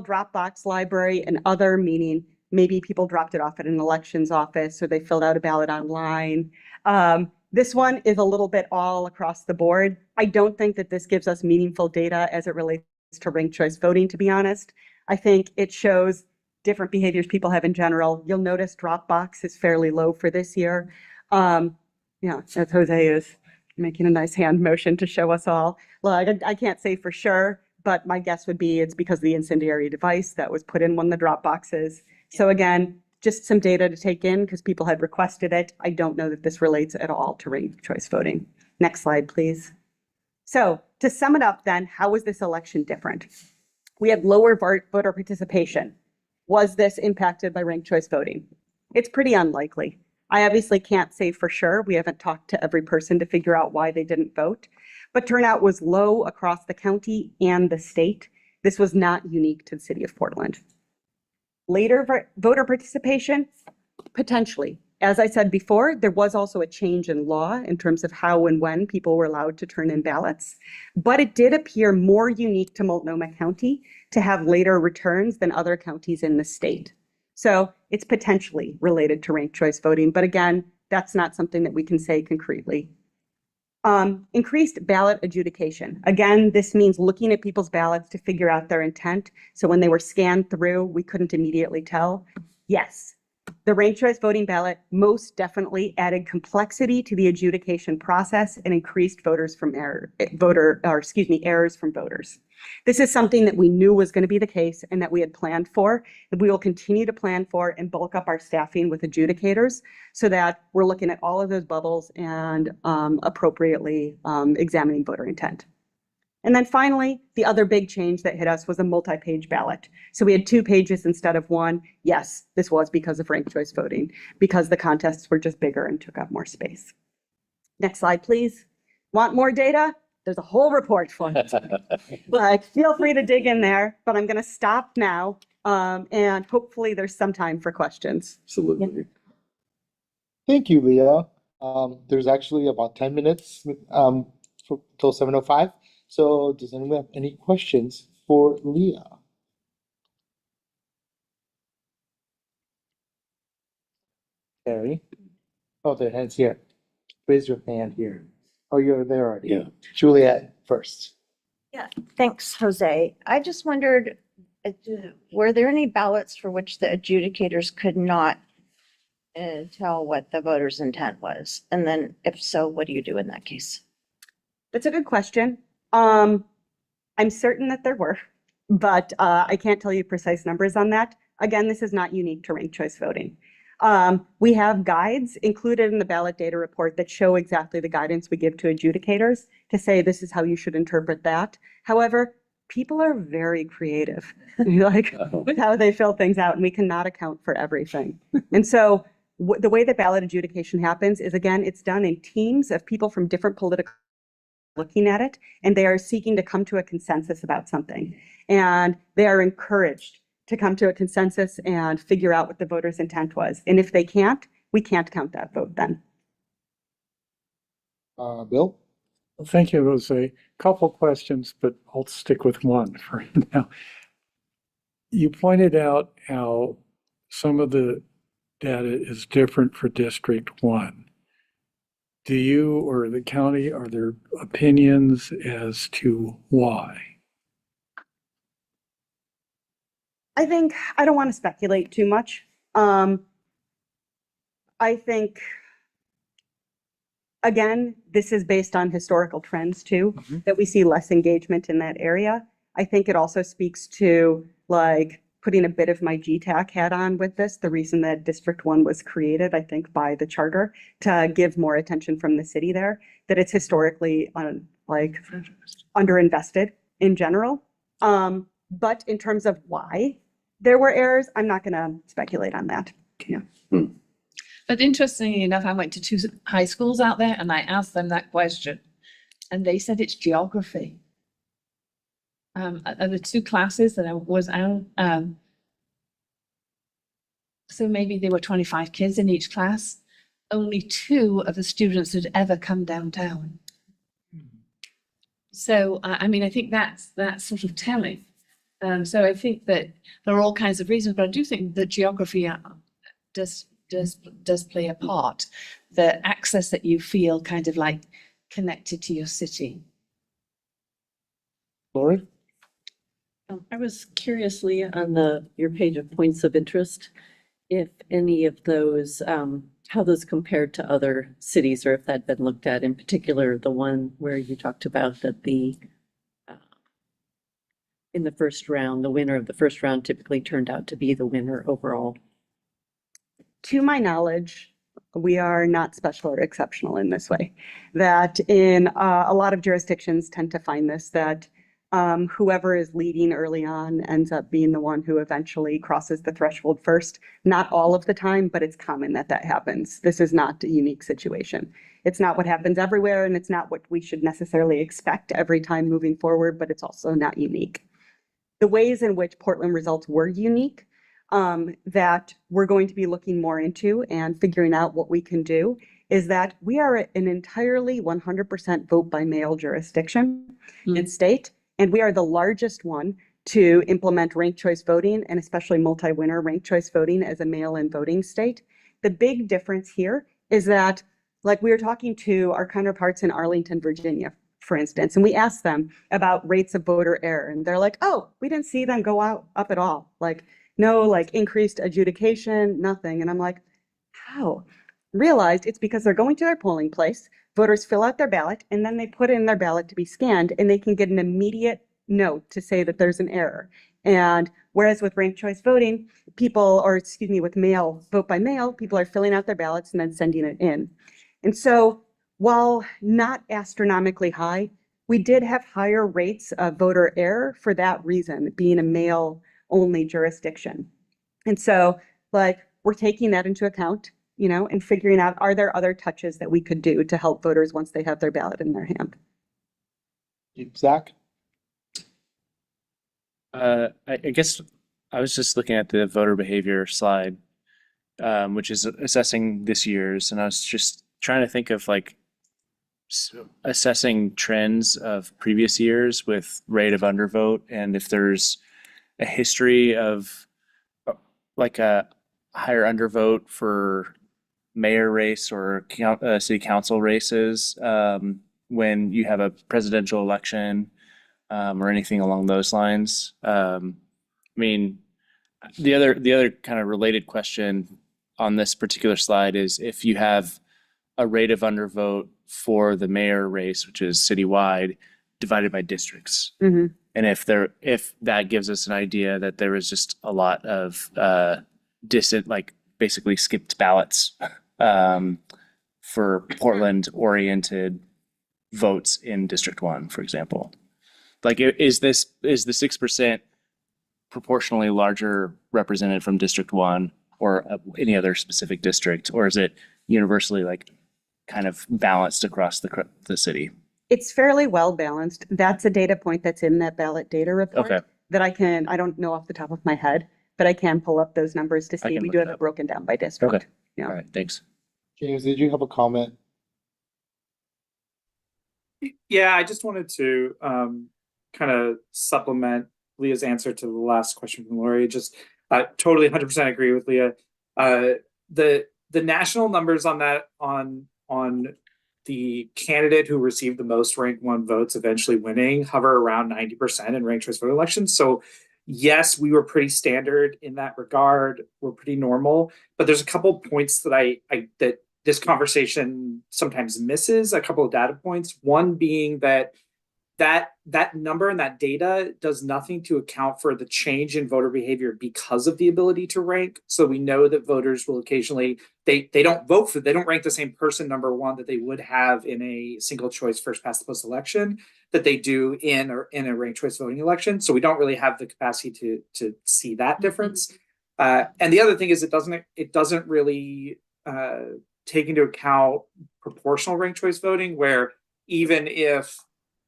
Dropbox, library, and other, meaning maybe people dropped it off at an elections office or they filled out a ballot online. This one is a little bit all across the board. I don't think that this gives us meaningful data as it relates to ranked choice voting, to be honest. I think it shows different behaviors people have in general. You'll notice Dropbox is fairly low for this year. Yeah, as Jose is making a nice hand motion to show us all. Well, I can't say for sure, but my guess would be it's because of the incendiary device that was put in one of the drop boxes. So again, just some data to take in because people had requested it. I don't know that this relates at all to ranked choice voting. Next slide, please. So to sum it up then, how was this election different? We had lower voter participation. Was this impacted by ranked choice voting? It's pretty unlikely. I obviously can't say for sure. We haven't talked to every person to figure out why they didn't vote, but turnout was low across the county and the state. This was not unique to the city of Portland. Later voter participation, potentially. As I said before, there was also a change in law in terms of how and when people were allowed to turn in ballots, but it did appear more unique to Multnomah County to have later returns than other counties in the state. So it's potentially related to ranked choice voting, but again, that's not something that we can say concretely. Increased ballot adjudication. Again, this means looking at people's ballots to figure out their intent. So when they were scanned through, we couldn't immediately tell. Yes, the ranked choice voting ballot most definitely added complexity to the adjudication process and increased errors from voters. This is something that we knew was going to be the case and that we had planned for, that we will continue to plan for and bulk up our staffing with adjudicators so that we're looking at all of those bubbles and appropriately examining voter intent. And then finally, the other big change that hit us was a multi-page ballot. So we had 2 pages instead of 1. Yes, this was because of ranked choice voting, because the contests were just bigger and took up more space. Next slide, please. Want more data? There's a whole report for it. Like, feel free to dig in there, but I'm gonna stop now. And hopefully there's some time for questions. Absolutely. Thank you, Leah. There's actually about 10 minutes till 7:05. So does anyone have any questions for Leah? Carrie? Oh, the hand's here. Raise your hand here. Oh, you're there already. Yeah. Juliet first. Thanks, Jose. I just wondered, were there any ballots for which the adjudicators could not tell what the voter's intent was? And then if so, what do you do in that case? That's a good question. I'm certain that there were, but I can't tell you precise numbers on that. Again, this is not unique to ranked choice voting. We have guides included in the ballot data report that show exactly the guidance we give to adjudicators to say this is how you should interpret that. However, people are very creative, like with how they fill things out, and we cannot account for everything. And so the way that ballot adjudication happens is, again, it's done in teams of people from different political looking at it, and they are seeking to come to a consensus about something. And they are encouraged to come to a consensus and figure out what the voter's intent was. And if they can't, we can't count that vote then. Bill? Thank you, Jose. Couple questions, but I'll stick with one for now. You pointed out how some of the data is different for District 1. Do you or the county, are there opinions as to why? I think, I don't want to speculate too much. I think, again, this is based on historical trends too, that we see less engagement in that area. I think it also speaks to like putting a bit of my GTAC hat on with this, the reason that District 1 was created, I think, by the charter to give more attention from the city there, that it's historically underinvested in general. But in terms of why there were errors, I'm not going to speculate on that. Yeah. But interestingly enough, I went to 2 high schools out there and I asked them that question. And they said it's geography. The 2 classes that I was out, so maybe there were 25 kids in each class. Only 2 of the students had ever come downtown. So, I mean, I think that's sort of telling. So I think that there are all kinds of reasons, but I do think that geography does play a part. The access that you feel kind of like connected to your city. Lori? I was curiously on your page of points of interest, if any of those, how those compared to other cities, or if that'd been looked at, in particular, the one where you talked about that in the first round, the winner of the first round typically turned out to be the winner overall. To my knowledge, we are not special or exceptional in this way. That in a lot of jurisdictions tend to find this, that whoever is leading early on ends up being the one who eventually crosses the threshold first. Not all of the time, but it's common that that happens. This is not a unique situation. It's not what happens everywhere, and it's not what we should necessarily expect every time moving forward, but it's also not unique. The ways in which Portland results were unique, that we're going to be looking more into and figuring out what we can do, is that we are an entirely 100% vote by mail jurisdiction in state, and we are the largest one to implement ranked choice voting, and especially multi-winner ranked choice voting as a mail-in voting state. The big difference here is that, like, we were talking to our counterparts in Arlington, Virginia, for instance, and we asked them about rates of voter error, and they're like, oh, we didn't see them go up at all. Like, no, like, increased adjudication, nothing. And I'm like, how? Realized it's because they're going to their polling place, voters fill out their ballot, and then they put in their ballot to be scanned, and they can get an immediate note to say that there's an error. And whereas with ranked choice voting, with mail, vote by mail, people are filling out their ballots and then sending it in. And so while not astronomically high, we did have higher rates of voter error for that reason, being a mail-only jurisdiction. And so, like, we're taking that into account. and figuring out, are there other touches that we could do to help voters once they have their ballot in their hand? Zach? I guess I was just looking at the voter behavior slide, which is assessing this year's, and I was just trying to think of like assessing trends of previous years with rate of undervote, and if there's a history of like a higher undervote for mayor race or city council races when you have a presidential election or anything along those lines. I mean, the other kind of related question on this particular slide is if you have a rate of undervote for the mayor race, which is citywide, divided by districts. Mhm. And if that gives us an idea that there was just a lot of like basically skipped ballots for Portland oriented votes in District 1, for example. Like, is the 6% proportionally larger represented from District 1 or any other specific district, or is it universally like kind of balanced across the city? It's fairly well balanced. That's a data point that's in that ballot data report. Okay. That I don't know off the top of my head, but I can pull up those numbers to I see. can We look do it have it up. broken down by district. Okay. Yeah. All right. Thanks. James, did you have a comment? Yeah, I just wanted to kind of supplement Leah's answer to the last question from Lori. Just totally 100% agree with Leah. The national numbers on that on the candidate who received the most rank 1 votes eventually winning hover around 90% in ranked choice vote elections. So yes, we were pretty standard in that regard. We're pretty normal, but there's a couple points that that this conversation sometimes misses, a couple of data points. One being that number and that data does nothing to account for the change in voter behavior because of the ability to rank. So we know that voters will occasionally, they don't rank the same person, number one, that they would have in a single choice first past the post election that they do in a ranked choice voting election. So we don't really have the capacity to see that difference. And the other thing is it doesn't really take into account proportional ranked choice voting, where even if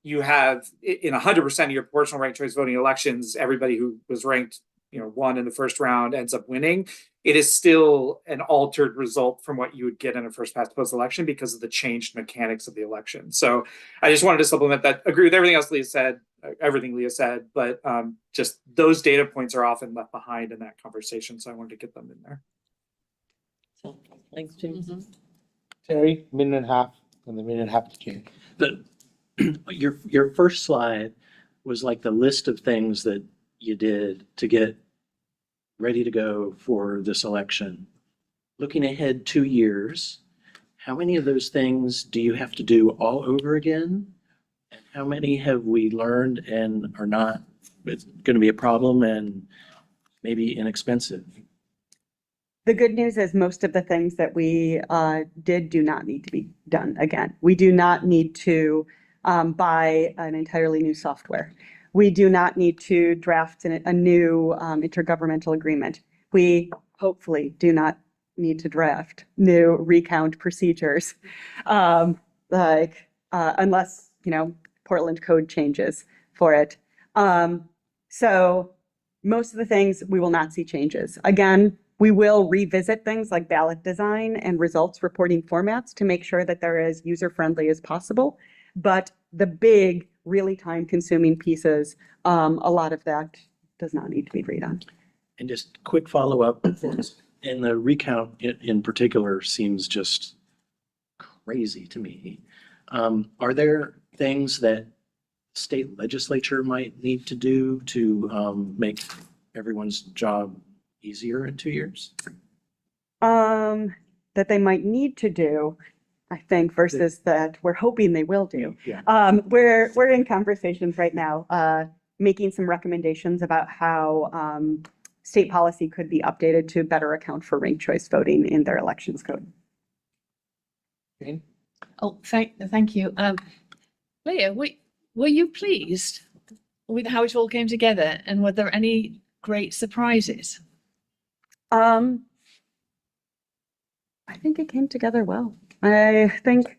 you have in 100% of your proportional ranked choice voting elections, everybody who was ranked, 1 in the first round ends up winning. It is still an altered result from what you would get in a first past post election because of the changed mechanics of the election. So I just wanted to supplement that. Agree with everything else Leah said, but just those data points are often left behind in that conversation. So I wanted to get them in there. So, thanks, James. Terry, minute and a half, and the minute and a half to Jane. Your first slide was like the list of things that you did to get ready to go for this election. Looking ahead 2 years, how many of those things do you have to do all over again? And how many have we learned and are not, it's going to be a problem and maybe inexpensive? The good news is most of the things that we did do not need to be done again. We do not need to buy an entirely new software. We do not need to draft a new intergovernmental agreement. We hopefully do not need to draft new recount procedures, unless, Portland code changes for it. So most of the things we will not see changes. Again, we will revisit things like ballot design and results reporting formats to make sure that they're as user-friendly as possible. But the big, really time-consuming pieces, a lot of that does not need to be redone. And just quick follow-up, and the recount in particular seems just crazy to me. Are there things that state legislature might need to do to make everyone's job easier in 2 years? That they might need to do, I think, versus that we're hoping they will do. Yeah. We're in conversations right now, making some recommendations about how state policy could be updated to better account for ranked choice voting in their elections code. Jane? Oh, thank you. Leah, were you pleased with how it all came together, and were there any great surprises? I think it came together well. I think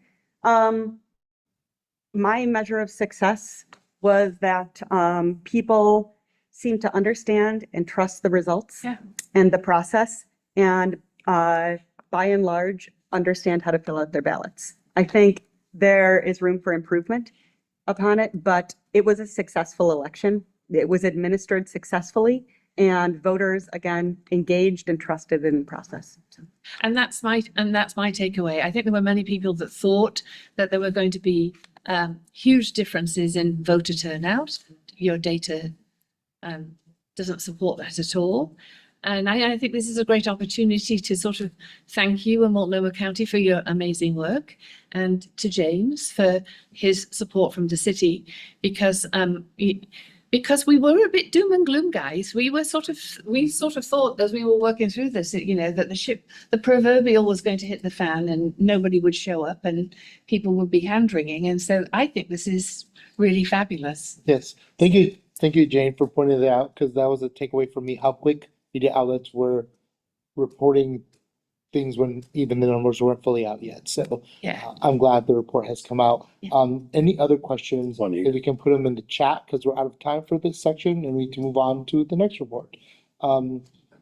my measure of success was that people seem to understand and trust the results Yeah. and the process, and by and large, understand how to fill out their ballots. I think there is room for improvement upon it, but it was a successful election. It was administered successfully, and voters, again, engaged and trusted in the process. So. And that's my takeaway. I think there were many people that thought that there were going to be huge differences in voter turnout. Your data doesn't support that at all. And I think this is a great opportunity to sort of thank you and Multnomah County for your amazing work, and to James for his support from the city, because we were a bit doom and gloom, guys. We sort of thought as we were working through this, that the proverbial was going to hit the fan and nobody would show up and people would be hand wringing. And so I think this is really fabulous. Yes, thank you, Jane, for pointing that out, because that was a takeaway for me, how quick media outlets were reporting things when even the numbers weren't fully out yet. So Yeah. I'm glad the report has come out. Yeah. Any other questions? One here. If we can put them in the chat, because we're out of time for this section and we need to move on to the next report.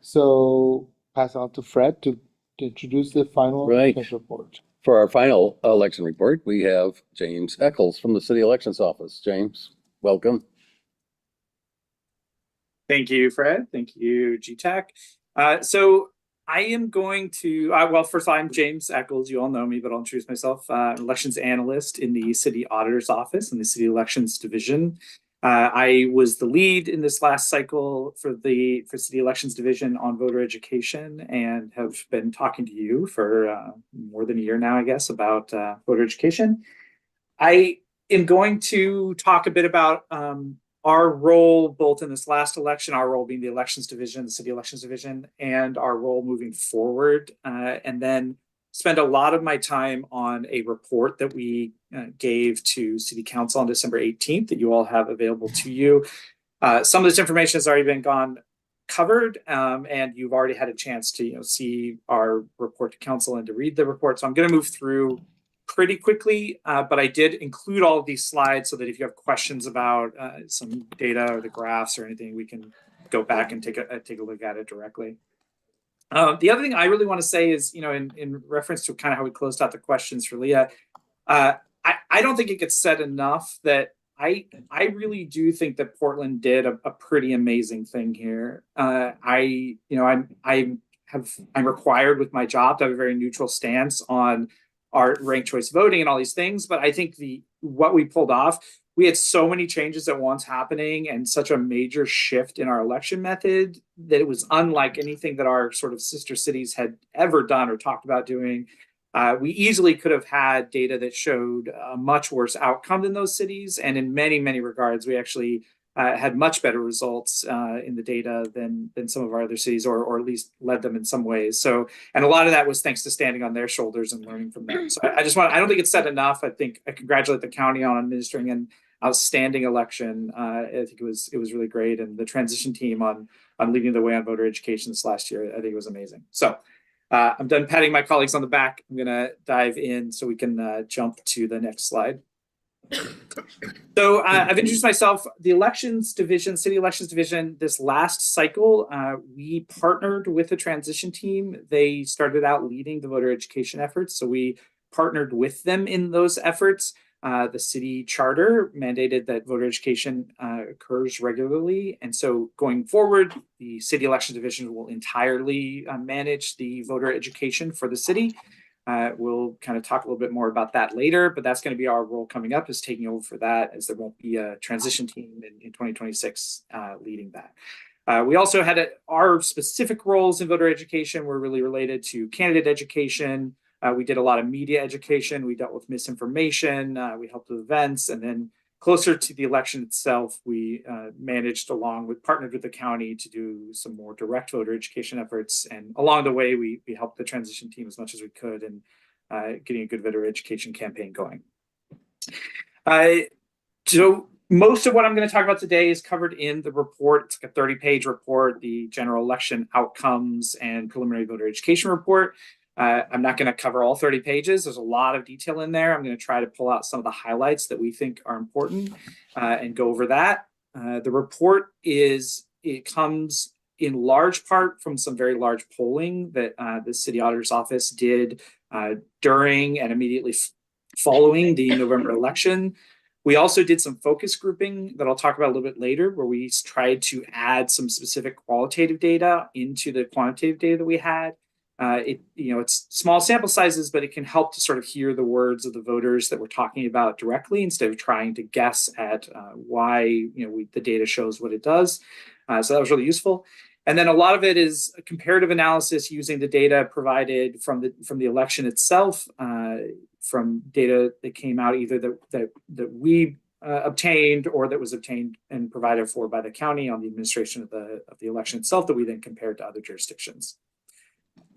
So pass on to Fred to introduce the final Right. election report. For our final election report, we have James Eccles from the City Elections Office. James, welcome. Thank you, Fred. Thank you, GTAC. So I am going to, well, first I'm James Eccles. You all know me, but I'll introduce myself. Elections analyst in the City Auditor's Office in the City Elections Division. I was the lead in this last cycle for City Elections Division on voter education, and have been talking to you for more than a year now, I guess, about voter education. I am going to talk a bit about our role both in this last election, our role being the Elections Division, the City Elections Division, and our role moving forward, and then spend a lot of my time on a report that we gave to City Council on December 18th that you all have available to you. Some of this information has already been covered, and you've already had a chance to see our report to council and to read the report. So I'm going to move through pretty quickly, but I did include all of these slides so that if you have questions about some data or the graphs or anything, we can go back and take a look at it directly. The other thing I really want to say is, in reference to kind of how we closed out the questions for Leah, I don't think it gets said enough that I really do think that Portland did a pretty amazing thing here. I'm required with my job to have a very neutral stance on our ranked choice voting and all these things, but I think what we pulled off, we had so many changes at once happening and such a major shift in our election method that it was unlike anything that our sort of sister cities had ever done or talked about doing. We easily could have had data that showed a much worse outcome than those cities, and in many, many regards, we actually had much better results in the data than some of our other cities, or at least led them in some ways. So, and a lot of that was thanks to standing on their shoulders and learning from them. So I don't think it's said enough. I think I congratulate the county on administering an outstanding election. I think it was really great. And the transition team on leading the way on voter education this last year, I think it was amazing. So I'm done patting my colleagues on the back. I'm gonna dive in so we can jump to the next slide. So I've introduced myself, the Elections Division, City Elections Division. This last cycle, we partnered with the transition team. They started out leading the voter education efforts, so we partnered with them in those efforts. The city charter mandated that voter education occurs regularly, and so going forward, the City Elections Division will entirely manage the voter education for the city. We'll kind of talk a little bit more about that later, but that's going to be our role coming up, is taking over for that, as there won't be a transition team in 2026 leading that. We also had our specific roles in voter education were really related to candidate education. We did a lot of media education. We dealt with misinformation. We helped with events, and then closer to the election itself, we partnered with the county to do some more direct voter education efforts. And along the way, we helped the transition team as much as we could in getting a good voter education campaign going. So most of what I'm going to talk about today is covered in the report. It's like a 30-page report, the general election outcomes and preliminary voter education report. I'm not going to cover all 30 pages. There's a lot of detail in there. I'm going to try to pull out some of the highlights that we think are important and go over that. The report comes in large part from some very large polling that the city auditor's office did during and immediately following the November election. We also did some focus grouping that I'll talk about a little bit later, where we tried to add some specific qualitative data into the quantitative data that we had. It's small sample sizes, but it can help to sort of hear the words of the voters that we're talking about directly instead of trying to guess at why the data shows what it does. So that was really useful. And then a lot of it is a comparative analysis using the data provided from the election itself, from data that came out either that we obtained or that was obtained and provided for by the county on the administration of the election itself that we then compared to other jurisdictions.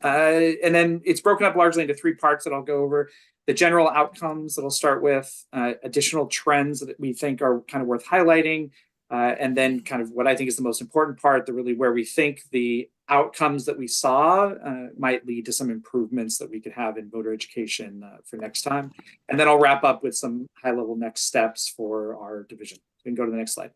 And then it's broken up largely into three parts that I'll go over. The general outcomes that I'll start with, additional trends that we think are kind of worth highlighting, and then kind of what I think is the most important part, where we think the outcomes that we saw might lead to some improvements that we could have in voter education for next time. And then I'll wrap up with some high-level next steps for our division. We can go to the next slide.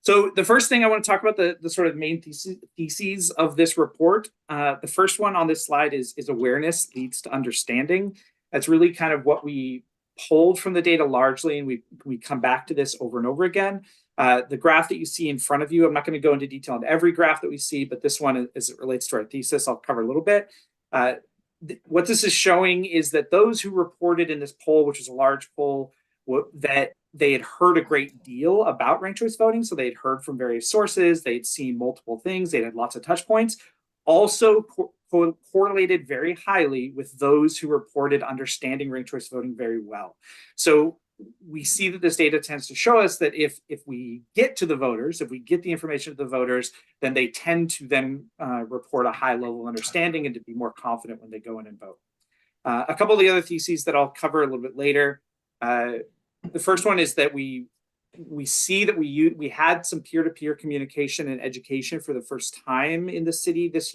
So the first thing I want to talk about the sort of main theses of this report. The first one on this slide is awareness leads to understanding. That's really kind of what we pulled from the data largely, and we come back to this over and over again. The graph that you see in front of you, I'm not going to go into detail on every graph that we see, but this one, as it relates to our thesis, I'll cover a little bit. What this is showing is that those who reported in this poll, which is a large poll, that they had heard a great deal about ranked choice voting. So they had heard from various sources, they'd seen multiple things, they had lots of touch points, also correlated very highly with those who reported understanding ranked choice voting very well. So we see that this data tends to show us that if we get to the voters, if we get the information to the voters, then they tend to then report a high level of understanding and to be more confident when they go in and vote. A couple of the other theses that I'll cover a little bit later. The first one is that we see that we had some peer-to-peer communication and education for the first time in the city this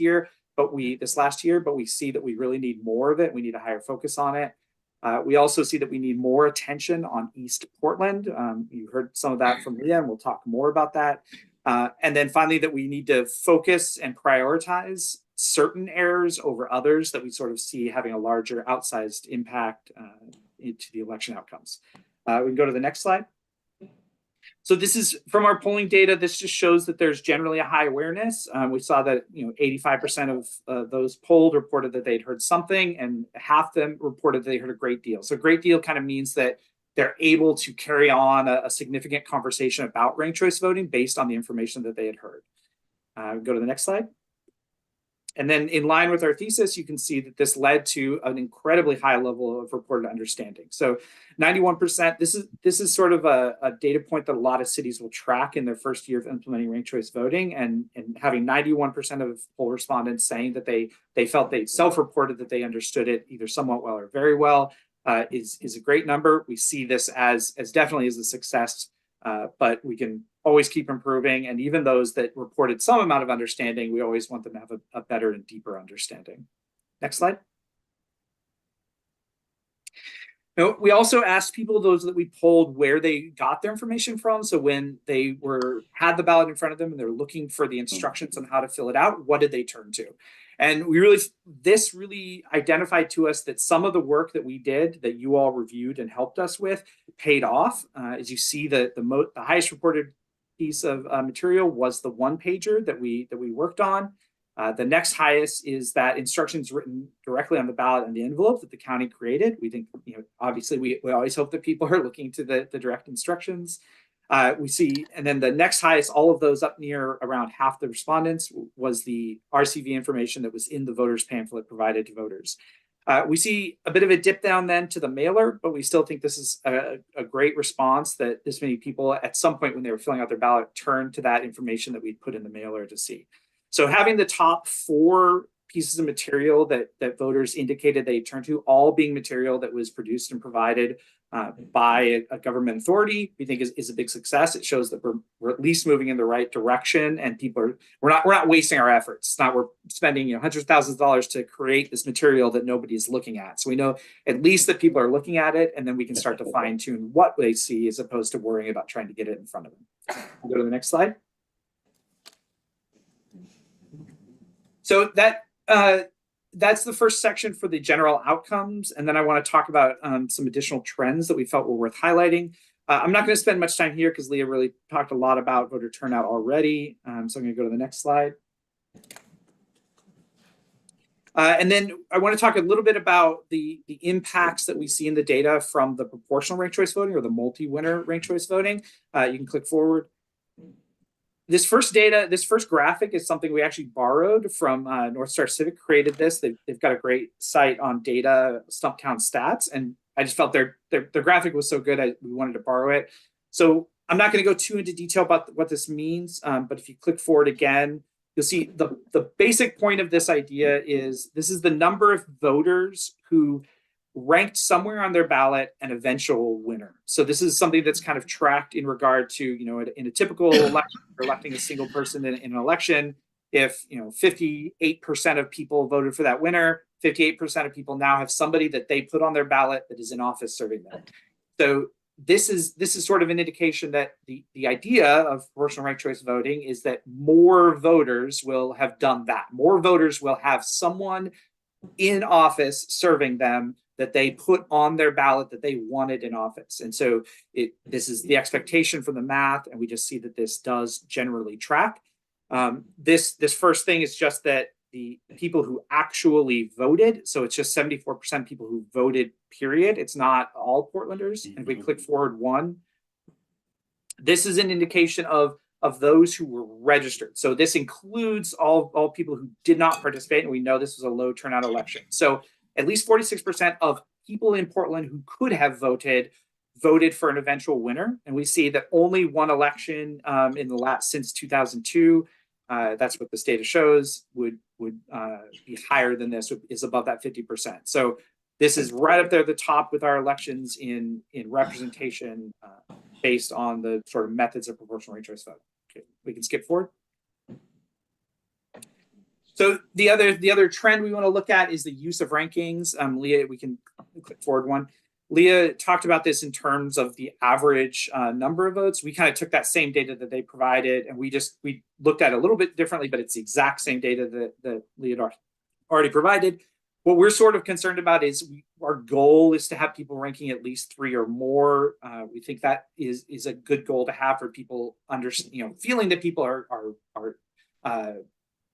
last year, but we see that we really need more of it. We need a higher focus on it. We also see that we need more attention on East Portland. You heard some of that from Leah, and we'll talk more about that. And then finally, that we need to focus and prioritize certain errors over others that we sort of see having a larger outsized impact into the election outcomes. We can go to the next slide. So this is from our polling data. This just shows that there's generally a high awareness. We saw that 85% of those polled reported that they'd heard something, and half them reported they heard a great deal. So a great deal kind of means that they're able to carry on a significant conversation about ranked choice voting based on the information that they had heard. Go to the next slide. And then in line with our thesis, you can see that this led to an incredibly high level of reported understanding. So 91%, this is sort of a data point that a lot of cities will track in their first year of implementing ranked choice voting, and having 91% of poll respondents saying that they felt they self-reported that they understood it either somewhat well or very well is a great number. We see this as definitely as a success, but we can always keep improving. And even those that reported some amount of understanding, we always want them to have a better and deeper understanding. Next slide. Now, we also asked people, those that we polled, where they got their information from. So when they had the ballot in front of them and they're looking for the instructions on how to fill it out, what did they turn to? And this really identified to us that some of the work that we did, that you all reviewed and helped us with, paid off. As you see, the highest reported piece of material was the one pager that we worked on. The next highest is that instructions written directly on the ballot and the envelope that the county created. We think, obviously we always hope that people are looking to the direct instructions. We see, and then the next highest, all of those up near around half the respondents, was the RCV information that was in the voters pamphlet provided to voters. We see a bit of a dip down then to the mailer, but we still think this is a great response that this many people at some point when they were filling out their ballot turned to that information that we put in the mailer to see. So having the top 4 pieces of material that voters indicated they turned to, all being material that was produced and provided by a government authority, we think is a big success. It shows that we're at least moving in the right direction, and we're not wasting our efforts. It's not we're spending hundreds of thousands of dollars to create this material that nobody is looking at. So we know at least that people are looking at it, and then we can start to fine tune what they see as opposed to worrying about trying to get it in front of them. We'll go to the next slide. So that's the first section for the general outcomes. And then I want to talk about some additional trends that we felt were worth highlighting. I'm not going to spend much time here because Leah really talked a lot about voter turnout already. So I'm going to go to the next slide. And then I want to talk a little bit about the impacts that we see in the data from the proportional ranked choice voting or the multi-winner ranked choice voting. You can click forward. This first graphic is something we actually borrowed from North Star Civic created this. They've got a great site on data, Stumptown Stats, and I just felt their graphic was so good, we wanted to borrow it. So I'm not going to go too into detail about what this means, but if you click forward again, you'll see the basic point of this idea is this is the number of voters who ranked somewhere on their ballot an eventual winner. So this is something that's kind of tracked in regard to, in a typical election, you're electing a single person in an election. If 58% of people voted for that winner, 58% of people now have somebody that they put on their ballot that is in office serving them. So this is sort of an indication that the idea of proportional ranked choice voting is that more voters will have done that. More voters will have someone in office serving them that they put on their ballot that they wanted in office. And so this is the expectation from the math, and we just see that this does generally track. This first thing is just that the people who actually voted, so it's just 74% people who voted, period. It's not all Portlanders. And if we click forward one, this is an indication of those who were registered. So this includes all people who did not participate, and we know this was a low turnout election. So at least 46% of people in Portland who could have voted for an eventual winner. And we see that only one election in the last since 2002, that's what this data shows, would be higher than this, is above that 50%. So this is right up there at the top with our elections in representation based on the sort of methods of proportional ranked choice voting. Okay, we can skip forward. So the other trend we want to look at is the use of rankings. Leah, we can click forward one. Leah talked about this in terms of the average number of votes. We kind of took that same data that they provided, and we looked at it a little bit differently, but it's the exact same data that Leah had already provided. What we're sort of concerned about is our goal is to have people ranking at least 3 or more. We think that is a good goal to have for people feeling that people are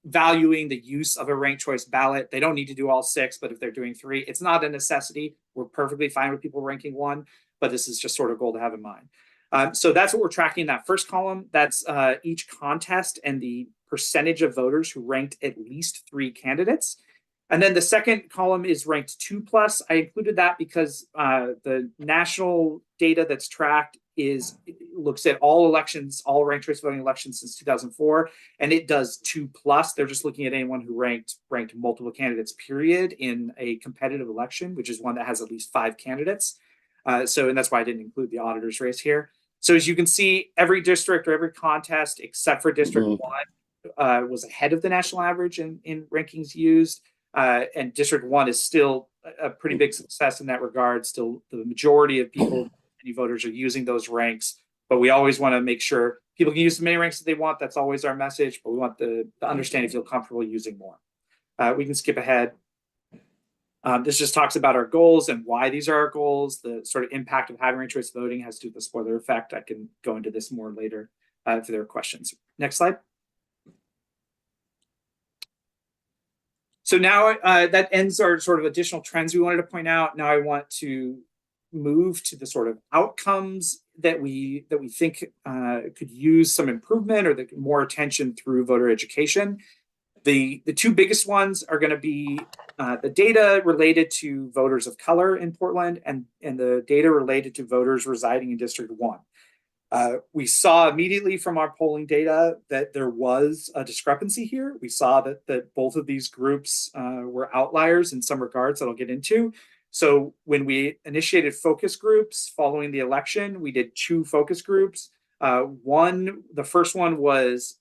valuing the use of a ranked choice ballot. They don't need to do all 6, but if they're doing 3, it's not a necessity. We're perfectly fine with people ranking 1, but this is just sort of goal to have in mind. So that's what we're tracking in that first column. That's each contest and the percentage of voters who ranked at least 3 candidates. And then the second column is ranked 2+. I included that because the national data that's tracked looks at all elections, all ranked choice voting elections since 2004, and it does 2+. They're just looking at anyone who ranked multiple candidates, period, in a competitive election, which is one that has at least 5 candidates. And that's why I didn't include the auditor's race here. So as you can see, every district or every contest except for District 1 was ahead of the national average in rankings used. And District 1 is still a pretty big success in that regard. Still, the majority of people, many voters, are using those ranks. But we always want to make sure people can use as many ranks as they want. That's always our message. But we want the understanding to feel comfortable using more. We can skip ahead. This just talks about our goals and why these are our goals. The sort of impact of having ranked choice voting has to do with the spoiler effect. I can go into this more later if there are questions. Next slide. So now that ends our sort of additional trends we wanted to point out. Now I want to move to the sort of outcomes that we think could use some improvement or more attention through voter education. The 2 biggest ones are going to be the data related to voters of color in Portland and the data related to voters residing in District 1. We saw immediately from our polling data that there was a discrepancy here. We saw that both of these groups were outliers in some regards that I'll get into. So when we initiated focus groups following the election, we did 2 focus groups. The first one was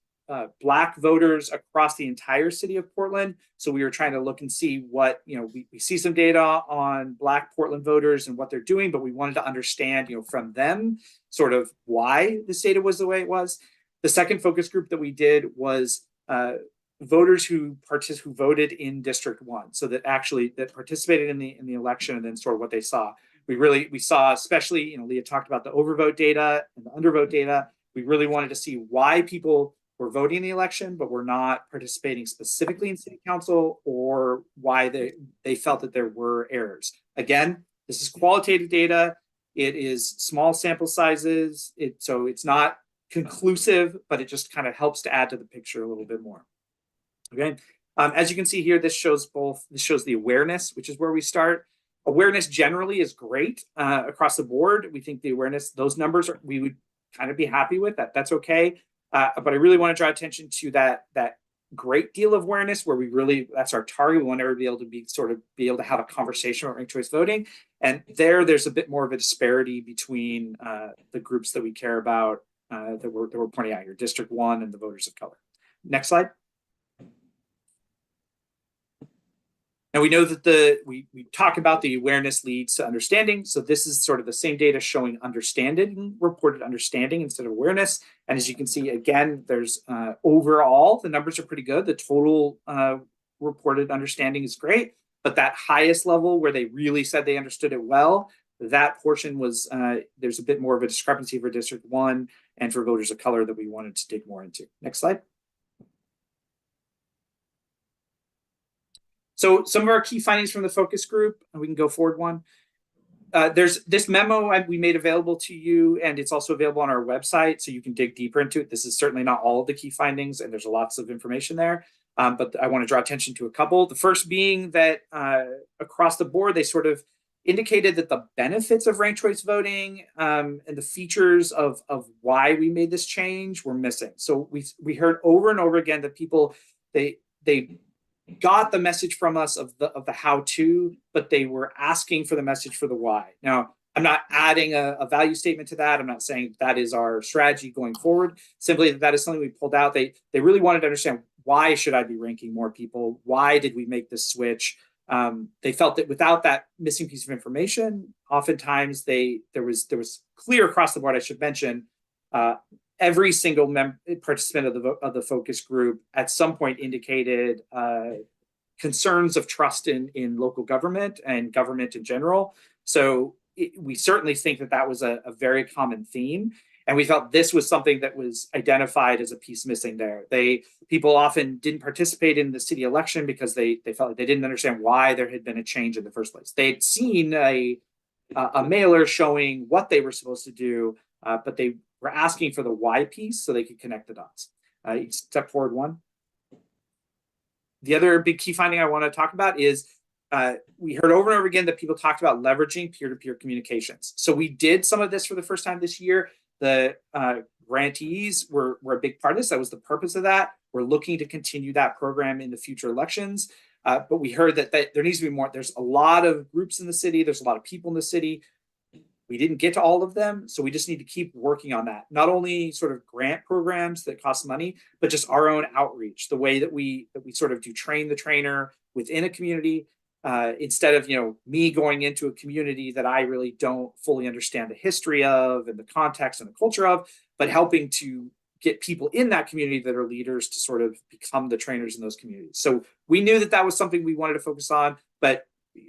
Black voters across the entire city of Portland. So we were trying to look and see what, we see some data on Black Portland voters and what they're doing, but we wanted to understand, from them sort of why this data was the way it was. The second focus group that we did was voters who voted in District 1, so that participated in the election, and then sort of what they saw. We saw, especially, Leah talked about the overvote data and the undervote data. We really wanted to see why people were voting in the election, but were not participating specifically in city council, or why they felt that there were errors. Again, this is qualitative data. It is small sample sizes. So it's not conclusive, but it just kind of helps to add to the picture a little bit more. Okay. As you can see here, this shows the awareness, which is where we start. Awareness generally is great across the board. We think the awareness, those numbers we would kind of be happy with that. That's okay. But I really want to draw attention to that great deal of awareness where that's our target. We want everybody to be able to have a conversation about ranked choice voting. And there's a bit more of a disparity between the groups that we care about that we're pointing out here, District 1 and the voters of color. Next slide. Now we know that we talk about the awareness leads to understanding. So this is sort of the same data showing reported understanding instead of awareness. And as you can see, again, there's overall, the numbers are pretty good. The total reported understanding is great, but that highest level where they really said they understood it well, that portion was, there's a bit more of a discrepancy for District 1 and for voters of color that we wanted to dig more into. Next slide. So some of our key findings from the focus group, and we can go forward one. There's this memo we made available to you, and it's also available on our website, so you can dig deeper into it. This is certainly not all of the key findings, and there's lots of information there, but I want to draw attention to a couple. The first being that across the board, they sort of indicated that the benefits of ranked choice voting and the features of why we made this change were missing. So we heard over and over again that people, they got the message from us of the how-to, but they were asking for the message for the why. Now, I'm not adding a value statement to that. I'm not saying that is our strategy going forward. Simply that is something we pulled out. They really wanted to understand, why should I be ranking more people? Why did we make this switch? They felt that without that missing piece of information, oftentimes there was clear across the board, I should mention, every single participant of the focus group at some point indicated concerns of trust in local government and government in general. So we certainly think that was a very common theme. And we felt this was something that was identified as a piece missing there. People often didn't participate in the city election because they felt like they didn't understand why there had been a change in the first place. They'd seen a mailer showing what they were supposed to do, but they were asking for the why piece so they could connect the dots. Step forward one. The other big key finding I want to talk about is we heard over and over again that people talked about leveraging peer-to-peer communications. So we did some of this for the first time this year. The grantees were a big part of this. That was the purpose of that. We're looking to continue that program in the future elections. But we heard that there needs to be more. There's a lot of groups in the city. There's a lot of people in the city. We didn't get to all of them, so we just need to keep working on that. Not only sort of grant programs that cost money, but just our own outreach, the way that we sort of do train the trainer within a community, instead of me going into a community that I really don't fully understand the history of and the context and the culture of, but helping to get people in that community that are leaders to sort of become the trainers in those communities. So we knew that was something we wanted to focus on, but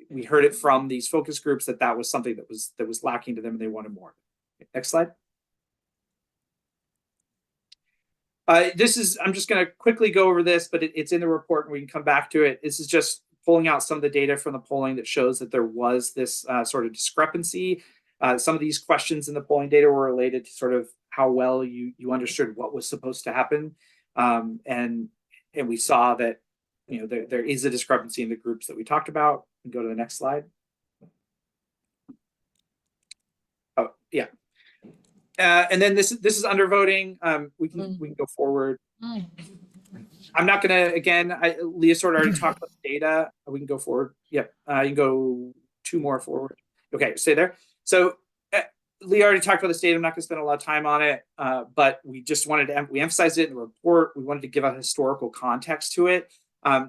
we heard it from these focus groups that was something that was lacking to them and they wanted more. Next slide. I'm just going to quickly go over this, but it's in the report and we can come back to it. This is just pulling out some of the data from the polling that shows that there was this sort of discrepancy. Some of these questions in the polling data were related to sort of how well you understood what was supposed to happen. And we saw that there is a discrepancy in the groups that we talked about. And go to the next slide. Oh, yeah. And then this is undervoting. We can go forward. I'm not gonna, again, Leah sort of already talked about the data. We can go forward. Yep. You can go two more forward. Okay, stay there. So Lee already talked about this data. I'm not going to spend a lot of time on it, but we just wanted to, we emphasized it in the report. We wanted to give a historical context to it.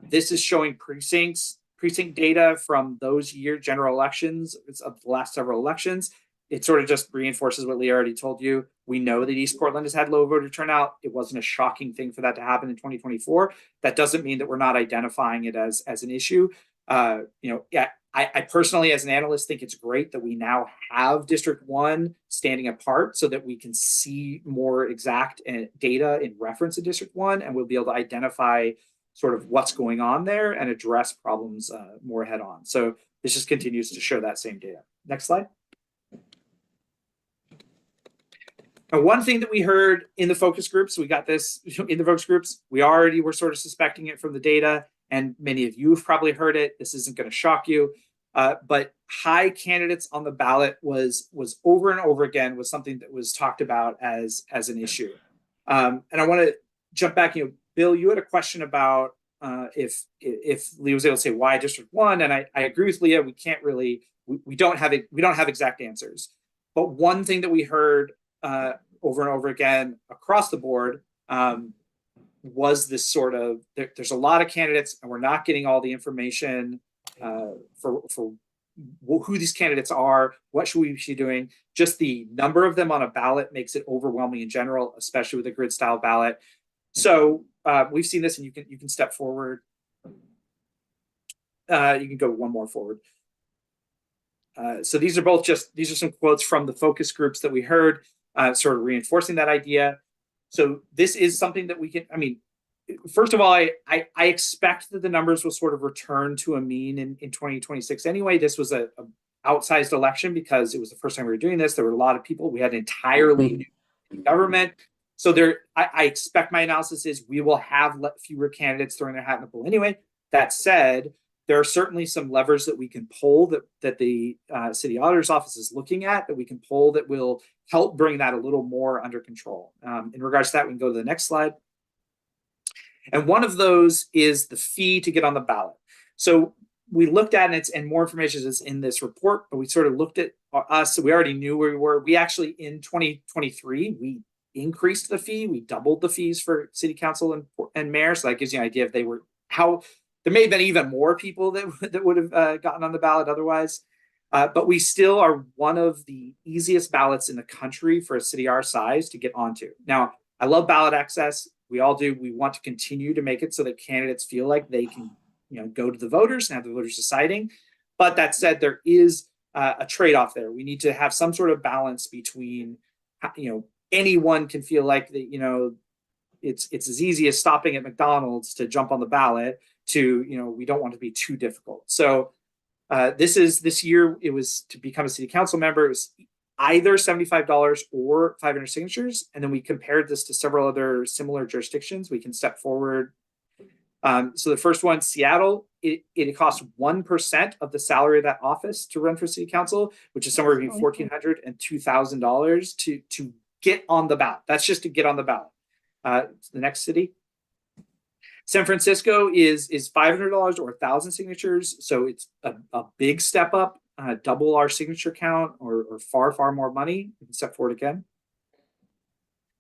This is showing precinct data from those general elections of the last several elections. It sort of just reinforces what Lee already told you. We know that East Portland has had low voter turnout. It wasn't a shocking thing for that to happen in 2024. That doesn't mean that we're not identifying it as an issue. I personally, as an analyst, think it's great that we now have District 1 standing apart so that we can see more exact data in reference to District 1, and we'll be able to identify sort of what's going on there and address problems more head on. So this just continues to show that same data. Next slide. And one thing that we heard in the focus groups, we got this in the focus groups, we already were sort of suspecting it from the data, and many of you have probably heard it. This isn't going to shock you, but high candidates on the ballot was over and over again was something that was talked about as an issue. And I want to jump back. Bill, you had a question about if Lee was able to say why District 1, and I agree with Leah. We can't really we don't have exact answers, but one thing that we heard over and over again across the board was this sort of there's a lot of candidates and we're not getting all the information for who these candidates are, what should we be doing. Just the number of them on a ballot makes it overwhelming in general, especially with a grid style ballot. So we've seen this, and you can step forward. You can go one more forward. So these are some quotes from the focus groups that we heard, sort of reinforcing that idea. So this is something that we can, first of all, I expect that the numbers will sort of return to a mean in 2026 anyway. This was a outsized election because it was the first time we were doing this. There were a lot of people. We had an entirely new government. So I expect my analysis is we will have fewer candidates throwing their hat in the pool anyway. That said, there are certainly some levers that we can pull that the city auditor's office is looking at that we can pull that will help bring that a little more under control. In regards to that, we can go to the next slide. And one of those is the fee to get on the ballot. So we looked at it, and more information is in this report, but we sort of looked at us. So we already knew where we were. We actually, in 2023, we increased the fee. We doubled the fees for city council and mayor. So that gives you an idea if they were there may have been even more people that would have gotten on the ballot otherwise. But we still are one of the easiest ballots in the country for a city our size to get onto. Now, I love ballot access. We all do. We want to continue to make it so that candidates feel like they can, go to the voters and have the voters deciding. But that said, there is a trade-off there. We need to have some sort of balance between, anyone can feel like that, it's as easy as stopping at McDonald's to jump on the ballot to, we don't want to be too difficult. So this year, it was to become a city council member, it was either $75 or 500 signatures. And then we compared this to several other similar jurisdictions. We can step forward. So the first one, Seattle, it costs 1% of the salary of that office to run for city council, which is somewhere between $1,400 and $2,000 to get on the ballot. That's just to get on the ballot. The next city. San Francisco is $500 or 1,000 signatures. So it's a big step up, double our signature count or far, far more money. We can step forward again.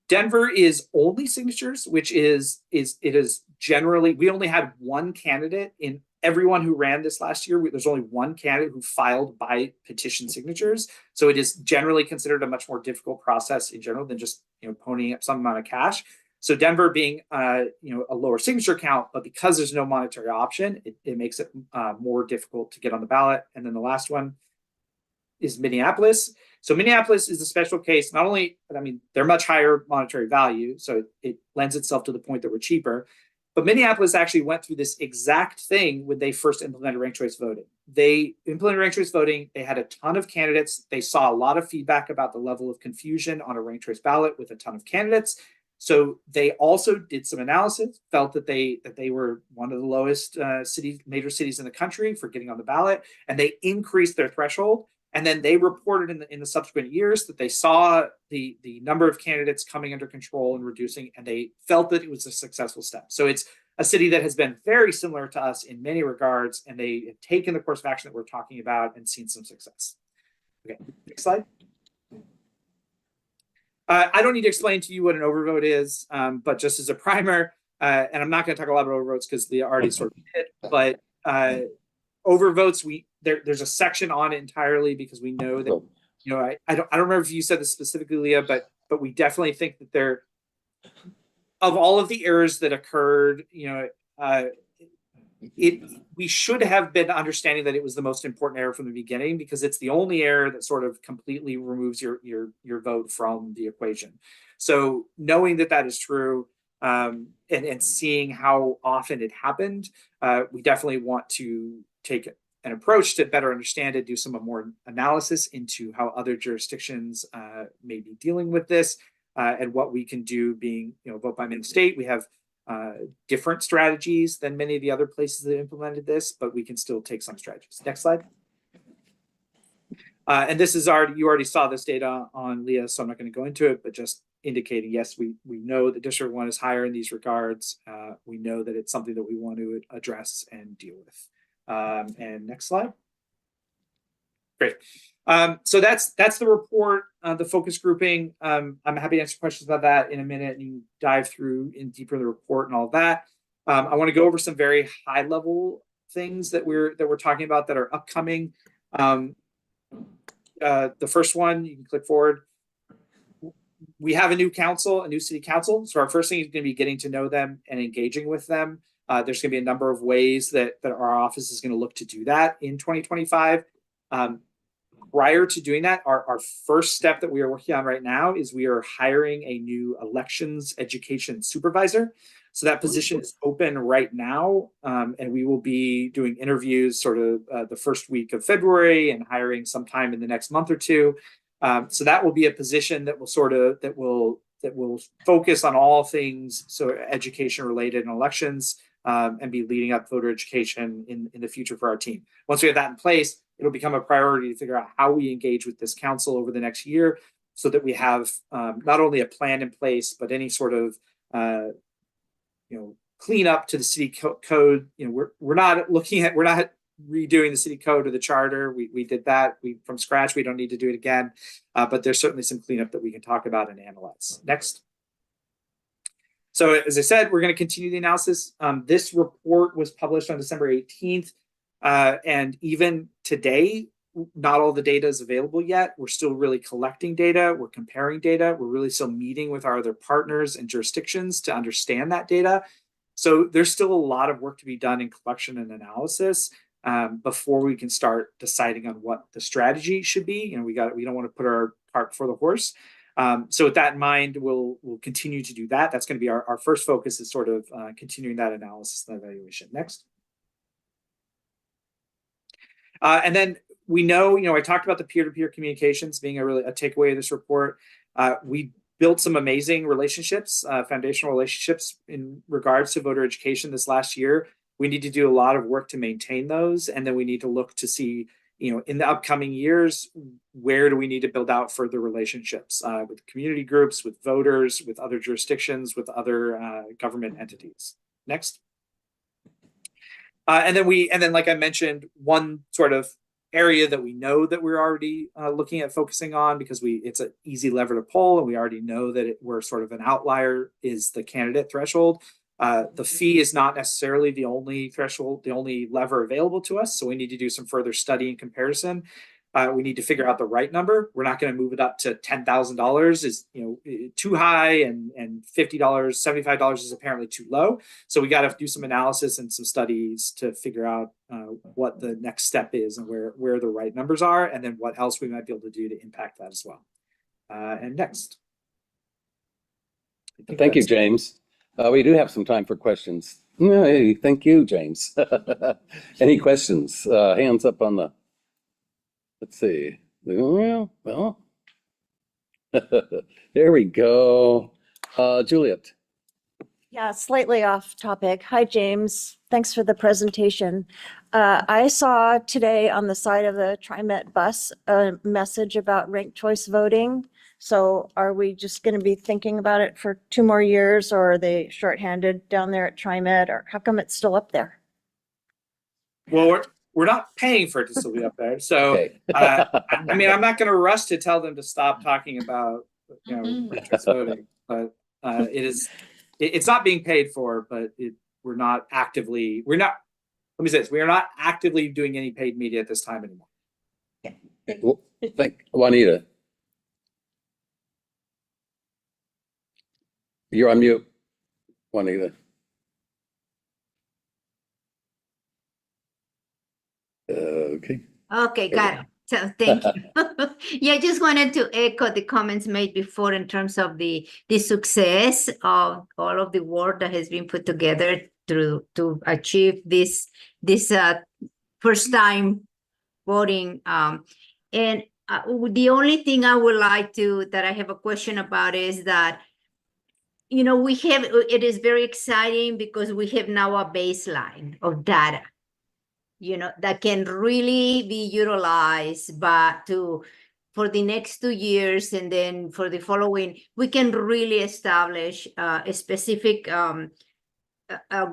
Denver is only signatures, which it is generally, we only had one candidate in everyone who ran this last year. There's only one candidate who filed by petition signatures. So it is generally considered a much more difficult process in general than just, ponying up some amount of cash. So Denver being, a lower signature count, but because there's no monetary option, it makes it more difficult to get on the ballot. And then the last one is Minneapolis. So Minneapolis is a special case. Not only, they're much higher monetary value, so it lends itself to the point that we're cheaper. But Minneapolis actually went through this exact thing when they first implemented ranked choice voting. They implemented ranked choice voting. They had a ton of candidates. They saw a lot of feedback about the level of confusion on a ranked choice ballot with a ton of candidates. So they also did some analysis, felt that they were one of the lowest major cities in the country for getting on the ballot, and they increased their threshold. And then they reported in the subsequent years that they saw the number of candidates coming under control and reducing, and they felt that it was a successful step. So it's a city that has been very similar to us in many regards, and they have taken the course of action that we're talking about and seen some success. Okay, next slide. I don't need to explain to you what an overvote is, but just as a primer, and I'm not going to talk a lot about overvotes because they already sort of did, but overvotes, there's a section on it entirely because we know that, you know, I don't remember if you said this specifically, Leah, but we definitely think that there, of all of the errors that occurred, you know, we should have been understanding that it was the most important error from the beginning, because it's the only error that sort of completely removes your vote from the equation. So knowing that that is true, and seeing how often it happened, we definitely want to take an approach to better understand it, do some more analysis into how other jurisdictions may be dealing with this, and what we can do. Being, you know, vote by mail state, we have different strategies than many of the other places that implemented this, but we can still take some strategies. Next slide. And this is you already saw this data on Leah, so I'm not going to go into it, but just indicating, yes, we know that District 1 is higher in these regards. We know that it's something that we want to address and deal with. And next slide. Great. So that's the report, the focus grouping. I'm happy to answer questions about that in a minute, and you can dive through in deeper in the report and all of that. I want to go over some very high level things that we're talking about that are upcoming. The first one, you can click forward. We have a new council, a new city council. So our first thing is going to be getting to know them and engaging with them. There's going to be a number of ways that our office is going to look to do that in 2025. Prior to doing that, our first step that we are working on right now is we are hiring a new elections education supervisor. So that position is open right now, and we will be doing interviews sort of the first week of February and hiring sometime in the next month or two. So that will be a position that will focus on all things education related and elections, and be leading up voter education in the future for our team. Once we have that in place, it'll become a priority to figure out how we engage with this council over the next year, so that we have not only a plan in place, but any sort of clean up to the city code. You know, we're not redoing the city code or the charter. We did that from scratch. We don't need to do it again, but there's certainly some cleanup that we can talk about and analyze. Next. So as I said, we're going to continue the analysis. This report was published on December 18th. And even today, not all the data is available yet. We're still really collecting data. We're comparing data. We're really still meeting with our other partners and jurisdictions to understand that data. So there's still a lot of work to be done in collection and analysis before we can start deciding on what the strategy should be. You know, we don't want to put our cart before the horse. So with that in mind, we'll continue to do that. That's going to be our first focus, is sort of continuing that analysis and evaluation. Next. And then we know, I talked about the peer-to-peer communications being a takeaway of this report. We built some amazing relationships, foundational relationships in regards to voter education this last year. We need to do a lot of work to maintain those. And then we need to look to see, in the upcoming years, where do we need to build out further relationships with community groups, with voters, with other jurisdictions, with other government entities. Next. And then, like I mentioned, one sort of area that we know that we're already looking at focusing on, because it's an easy lever to pull, and we already know that we're sort of an outlier, is the candidate threshold. The fee is not necessarily the only threshold, the only lever available to us. So we need to do some further study and comparison. We need to figure out the right number. We're not going to move it up to $10,000 is too high, and $50, $75 is apparently too low. So we got to do some analysis and some studies to figure out what the next step is and where the right numbers are, and then what else we might be able to do to impact that as well. And next. Thank you, James. We do have some time for questions. Hey, thank you, James. Any questions? Hands up on the. Let's see. Well, there we go. Juliet. Yeah, slightly off topic. Hi, James. Thanks for the presentation. I saw today on the side of the TriMet bus a message about ranked choice voting. So are we just going to be thinking about it for 2 more years, or are they shorthanded down there at TriMet, or how come it's still up there? Well, we're not paying for it to still be up there. So, Okay. I mean, I'm not going to rush to tell them to stop talking about, ranked choice voting, but it's not being paid for, but we're not actively, let me say this, we are not actively doing any paid media at this time anymore. Well, thank Juanita. You're on mute, Juanita. Okay. Okay, got it. So thank you. Yeah, I just wanted to echo the comments made before in terms of the success of all of the work that has been put together to achieve this first time voting. And the only thing I would like that I have a question about is that, it is very exciting because we have now a baseline of data, that can really be utilized for the next 2 years, and then for the following, we can really establish a specific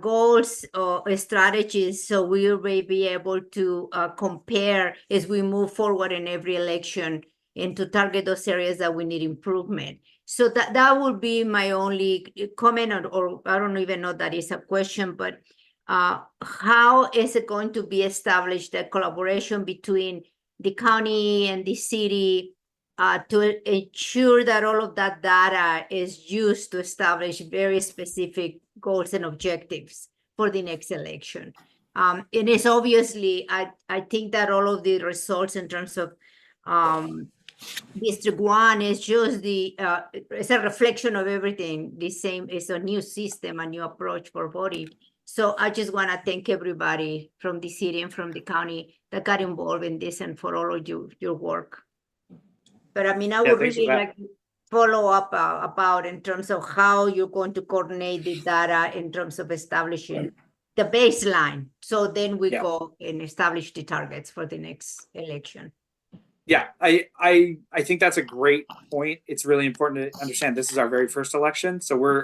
goals or strategies, so we will be able to compare as we move forward in every election and to target those areas that we need improvement. So that would be my only comment, or I don't even know that is a question, but how is it going to be established, the collaboration between the county and the city to ensure that all of that data is used to establish very specific goals and objectives for the next election? It is obviously, I think that all of the results in terms of District 1 is just it's a reflection of everything. The same is a new system, a new approach for voting. So I just want to thank everybody from the city and from the county that got involved in this, and for all of your work. But I mean, I would thanks for really that. like to follow up about in terms of how you're going to coordinate the data in terms of establishing the baseline. So then we go and establish the targets for the next election. Yeah, I think that's a great point. It's really important to understand this is our very first election. So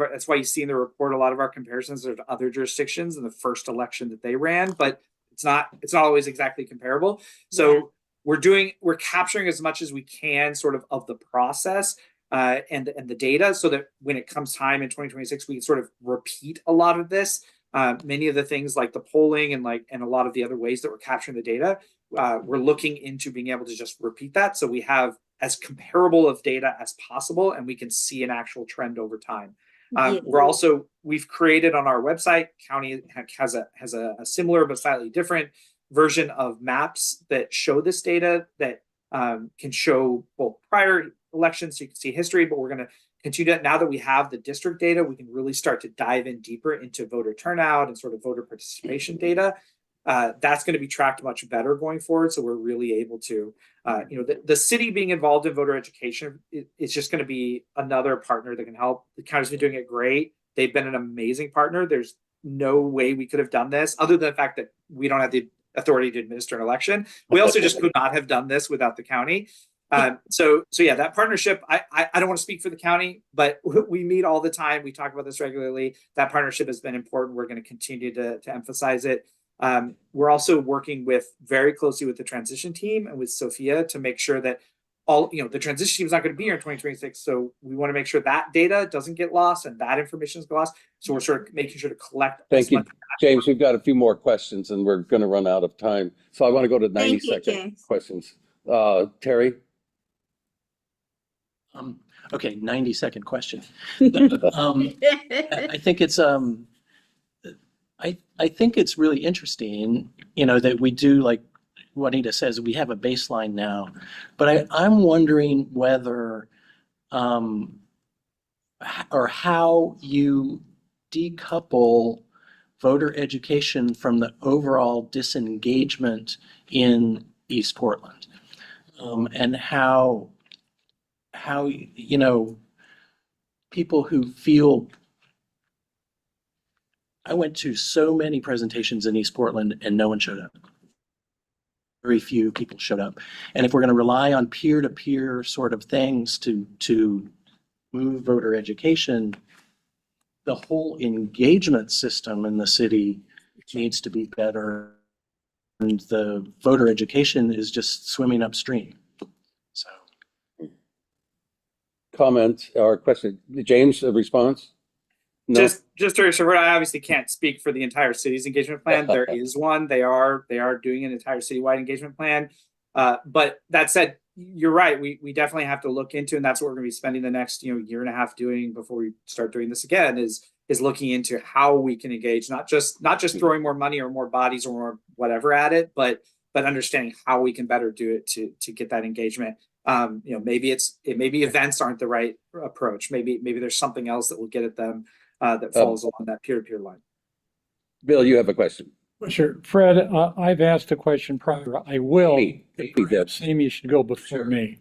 that's why you see in the report a lot of our comparisons are to other jurisdictions in the first election that they ran, but it's not always exactly comparable. So we're capturing as much as we can sort of the process and the data, so that when it comes time in 2026, we can sort of repeat a lot of this. Many of the things like the polling and a lot of the other ways that we're capturing the data, we're looking into being able to just repeat that, so we have as comparable of data as possible, and we can see an actual trend over time. We've created on our website, county has a similar but slightly different version of maps that show this data that can show both prior elections, so you can see history, but we're going to continue that. Now that we have the district data, we can really start to dive in deeper into voter turnout and sort of voter participation data. That's going to be tracked much better going forward. So we're really able to, the city being involved in voter education, it's just going to be another partner that can help. The county's been doing it great. They've been an amazing partner. There's no way we could have done this other than the fact that we don't have the authority to administer an election. We also just could not have done this without the county. So yeah, that partnership, I don't want to speak for the county, but we meet all the time. We talk about this regularly. That partnership has been important. We're going to continue to emphasize it. We're also working very closely with the transition team and with Sophia to make sure that the transition team is not going to be here in 2026. So we want to make sure that data doesn't get lost and that information is lost. So we're sort of making sure to collect. Thank you, James. We've got a few more questions and we're going to run out of time. So I want to go to 90-second questions. Terry? Okay, 90-second question. I think it's I think it's really interesting, that we do, like Juanita says, we have a baseline now, but I'm wondering whether or how you decouple voter education from the overall disengagement in East Portland, and how people who feel. I went to so many presentations in East Portland and no one showed up. very few people showed up. And if we're going to rely on peer-to-peer sort of things to move voter education, the whole engagement system in the city needs to be better. And the voter education is just swimming upstream. So. Comment or question? James, a response? No? Just to assure, I obviously can't speak for the entire city's engagement plan. There is one. They are doing an entire citywide engagement plan. But that said, you're right. We definitely have to look into, and that's what we're going to be spending the next year and a half doing before we start doing this again. Is looking into how we can engage, not just throwing more money or more bodies or more whatever at it, but understanding how we can better do it to get that engagement. Maybe maybe events aren't the right approach. Maybe there's something else that will get at them that falls along that peer-to-peer line. Bill, you have a question. Sure. Fred, I've asked a question prior. I will. Amy did. Amy should go before me.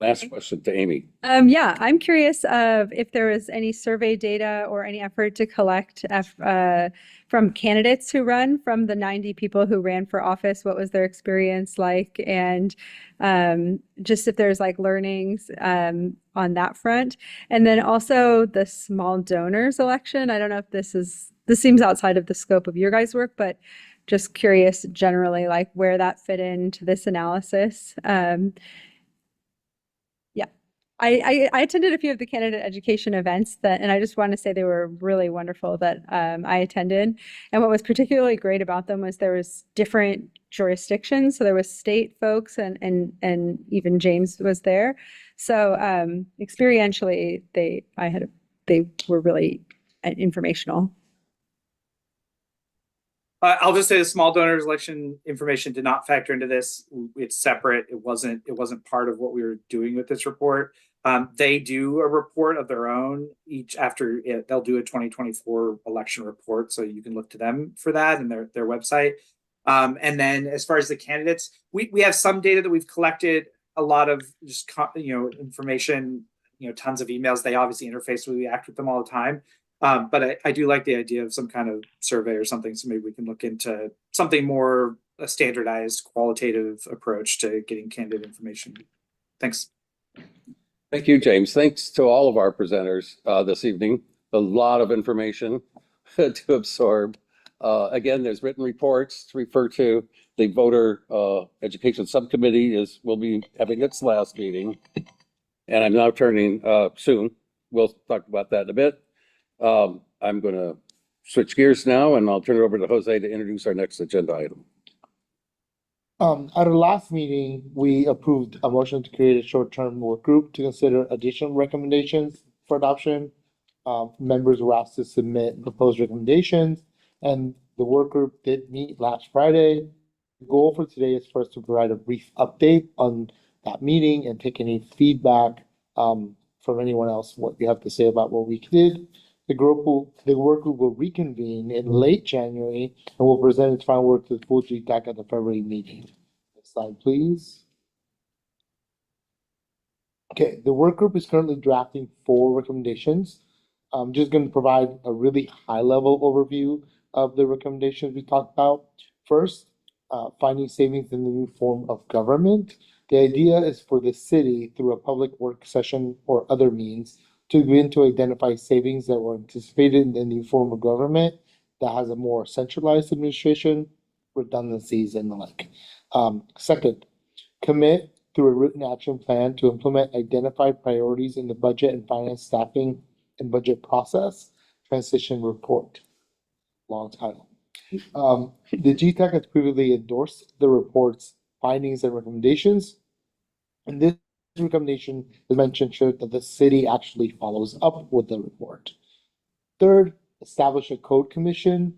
Last question to Amy. Yeah, I'm curious of if there was any survey data or any effort to collect from candidates who run, from the 90 people who ran for office, what was their experience like? And just if there's like learnings on that front. And then also the small donors election. I don't know if this seems outside of the scope of your guys' work, but just curious generally like where that fit into this analysis. I attended a few of the candidate education events and I just want to say they were really wonderful that I attended. And what was particularly great about them was there was different jurisdictions. So there was state folks and even James was there. So experientially, they were really informational. I'll just say the small donors election information did not factor into this. It's separate. It wasn't part of what we were doing with this report. They do a report of their own they'll do a 2024 election report. So you can look to them for that and their website. And then as far as the candidates, we have some data that we've collected, a lot of just, information, tons of emails. They obviously interface with, we act with them all the time. But I do like the idea of some kind of survey or something. So maybe we can look into something more a standardized qualitative approach to getting candidate information. Thanks. Thank you, James. Thanks to all of our presenters this evening. A lot of information to absorb. Again, there's written reports to refer to. The voter education subcommittee will be having its last meeting. And I'm now turning soon. We'll talk about that in a bit. I'm going to switch gears now and I'll turn it over to Jose to introduce our next agenda item. At our last meeting, we approved a motion to create a short-term work group to consider additional recommendations for adoption. Members were asked to submit proposed recommendations, and the work group did meet last Friday. The goal for today is for us to provide a brief update on that meeting and take any feedback from anyone else, what you have to say about what we did. The work group will reconvene in late January and will present its final work to the full GTAC at the February meeting. Next slide, please. Okay, the work group is currently drafting 4 recommendations. I'm just going to provide a really high-level overview of the recommendations we talked about. First, finding savings in the new form of government. The idea is for the city, through a public work session or other means, to begin to identify savings that were anticipated in the new form of government that has a more centralized administration, redundancies, and the like. Second, commit through a written action plan to implement identified priorities in the budget and finance staffing and budget process transition report. Long title. The GTAC has previously endorsed the report's findings and recommendations, and this recommendation is mentioned sure that the city actually follows up with the report. Third, establish a code commission.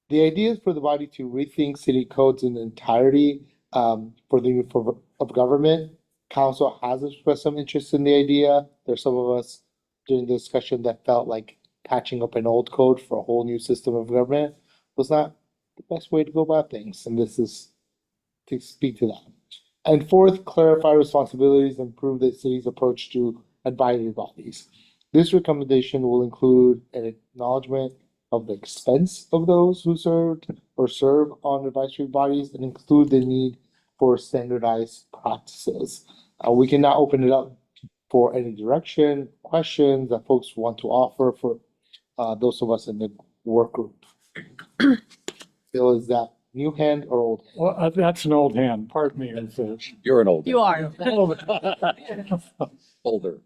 The idea is for the body to rethink city codes in the entirety for the new form of government. Council has expressed some interest in the idea. There's some of us during the discussion that felt like patching up an old code for a whole new system of government was not the best way to go about things, and this is to speak to that. And fourth, clarify responsibilities and improve the city's approach to advisory bodies. This recommendation will include an acknowledgement of the expense of those who served or serve on advisory bodies and include the need for standardized practices. We can now open it up for any direction, questions that folks want to offer for those of us in the work group. Bill, is that new hand or old? Well, that's an old hand, pardon me. You're an old. You are. Older.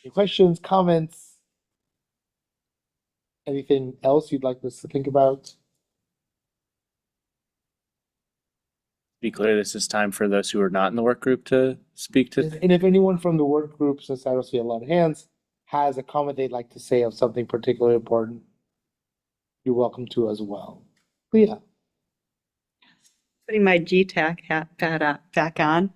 Any questions, comments? Anything else you'd like us to think about? Be clear, this is time for those who are not in the work group to speak to. And if anyone from the work group, since I don't see a lot of hands, has a comment they'd like to say of something particularly important, you're welcome to as well. Leah. Putting my GTAC hat back on.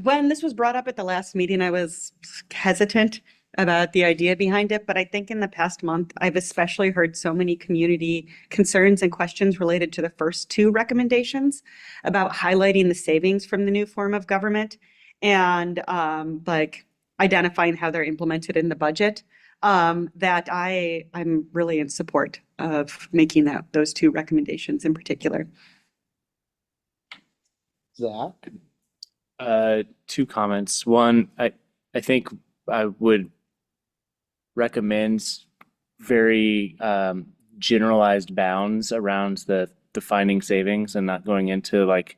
When this was brought up at the last meeting, I was hesitant about the idea behind it, but I think in the past month, I've especially heard so many community concerns and questions related to the first two recommendations about highlighting the savings from the new form of government and like identifying how they're implemented in the budget, that I'm really in support of making those two recommendations in particular. Zach. Two comments. One, I think I would recommend very generalized bounds around the defining savings and not going into like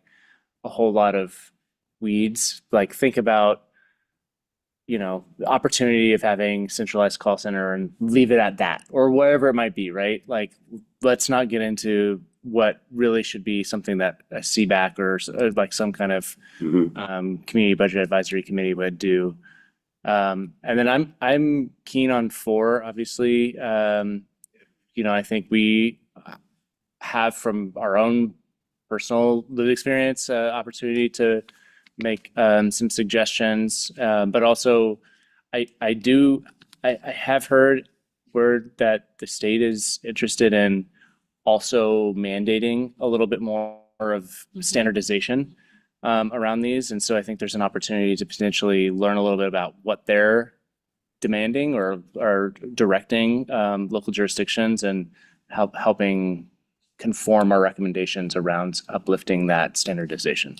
a whole lot of weeds. Like think about, the opportunity of having centralized call center and leave it at that or whatever it might be, right? Like let's not get into what really should be something that a CBAC or like some kind of community budget advisory committee would do. And then I'm keen on 4, obviously. I think we have from our own personal lived experience, opportunity to make some suggestions, but also I have heard word that the state is interested in also mandating a little bit more of standardization around these. And so I think there's an opportunity to potentially learn a little bit about what they're demanding or directing local jurisdictions and helping conform our recommendations around uplifting that standardization.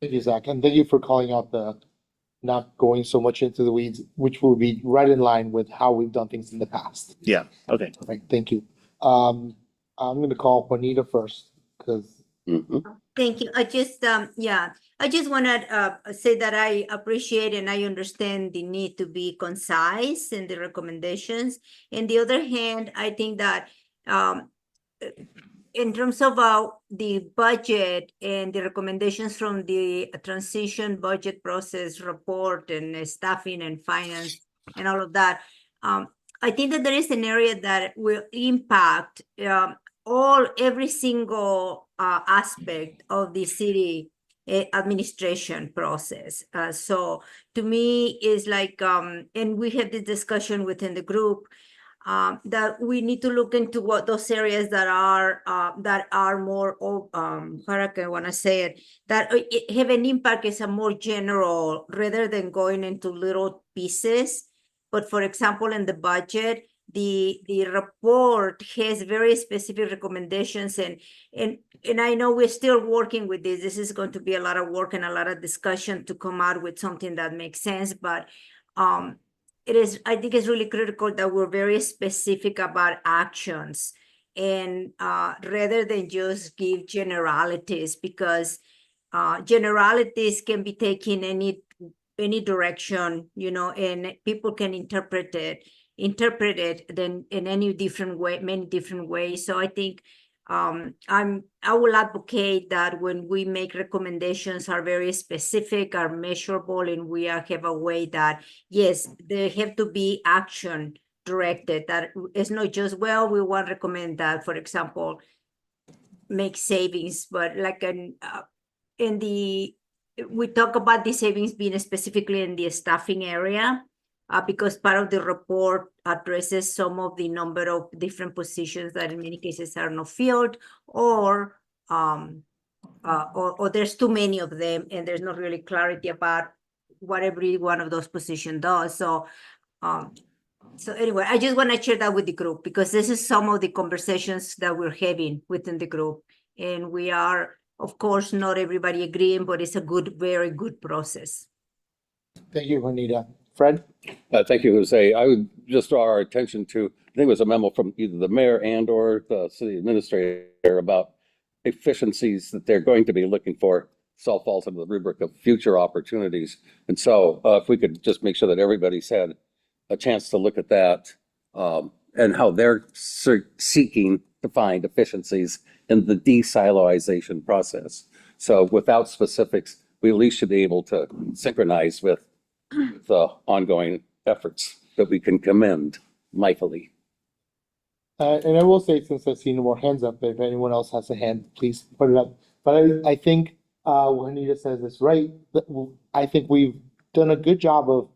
Thank you, Zach. And thank you for calling out the not going so much into the weeds, which will be right in line with how we've done things in the past. Yeah. Okay. Perfect. Thank you. I'm going to call Juanita first because. Thank you. I just want to say that I appreciate and I understand the need to be concise in the recommendations. On the other hand, I think that in terms of the budget and the recommendations from the transition budget process report and staffing and finance and all of that, I think that there is an area that will impact every single aspect of the city administration process. So to me, is like, and we had this discussion within the group, that we need to look into what those areas that are more, how can I want to say it, that have an impact is a more general rather than going into little pieces. But for example, in the budget, the report has very specific recommendations and I know we're still working with this. This is going to be a lot of work and a lot of discussion to come out with something that makes sense. But I think it's really critical that we're very specific about actions and rather than just give generalities, because generalities can be taken any direction, and people can interpret it then in any different way, many different ways. So I think I will advocate that when we make recommendations are very specific, are measurable, and we have a way that, yes, they have to be action directed. That it's not just, well, we want to recommend that, for example, make savings, but like we talk about the savings being specifically in the staffing area, because part of the report addresses some of the number of different positions that in many cases are not filled, or there's too many of them and there's not really clarity about what every one of those positions does. So So anyway, I just want to share that with the group because this is some of the conversations that we're having within the group. And we are, of course, not everybody agreeing, but it's a good, very good process. Thank you, Juanita. Fred? Thank you, Jose. I would just draw our attention to, I think it was a memo from either the mayor and or the city administrator about efficiencies that they're going to be looking for. This all falls under the rubric of future opportunities. And so if we could just make sure that everybody's had a chance to look at that and how they're seeking to find efficiencies in the de-siloization process. So without specifics, we at least should be able to synchronize with the ongoing efforts that we can commend mightily. And I will say, since I've seen more hands up, if anyone else has a hand, please put it up. But I think Juanita says this right. I think we've done a good job of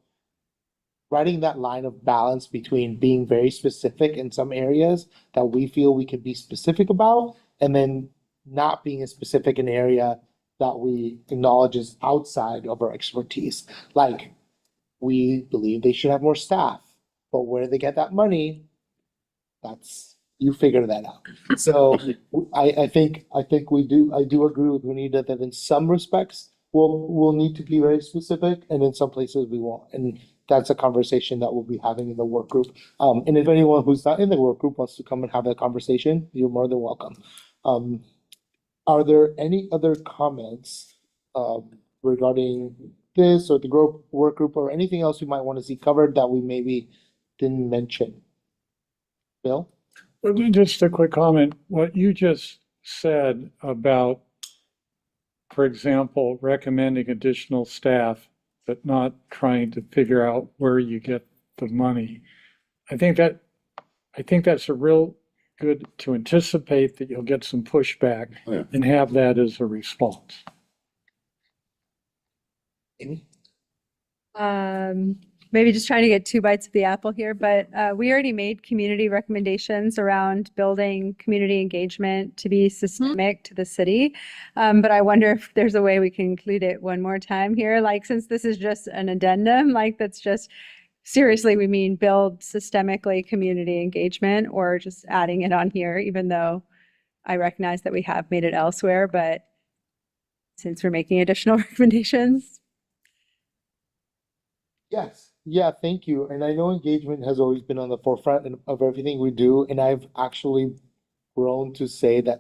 writing that line of balance between being very specific in some areas that we feel we can be specific about, and then not being as specific an area that we acknowledge is outside of our expertise. Like, we believe they should have more staff, but where they get that money, that's, you figure that out. So I think I do agree with Juanita that in some respects, we'll need to be very specific, and in some places we won't. And that's a conversation that we'll be having in the work group. And if anyone who's not in the work group wants to come and have that conversation, you're more than welcome. Are there any other comments regarding this or the work group or anything else we might want to see covered that we maybe didn't mention? Bill? Well, just a quick comment. What you just said about, for example, recommending additional staff, but not trying to figure out where you get the money. I think that's a real good to anticipate that you'll get some pushback and have that as a response. Amy? Maybe just trying to get two bites of the apple here, but we already made community recommendations around building community engagement to be systemic to the city. But I wonder if there's a way we can include it one more time here, like since this is just an addendum, like that's just seriously, we mean build systemically community engagement, or just adding it on here, even though I recognize that we have made it elsewhere, but since we're making additional recommendations. Yes. Yeah, thank you. And I know engagement has always been on the forefront of everything we do. And I've actually grown to say that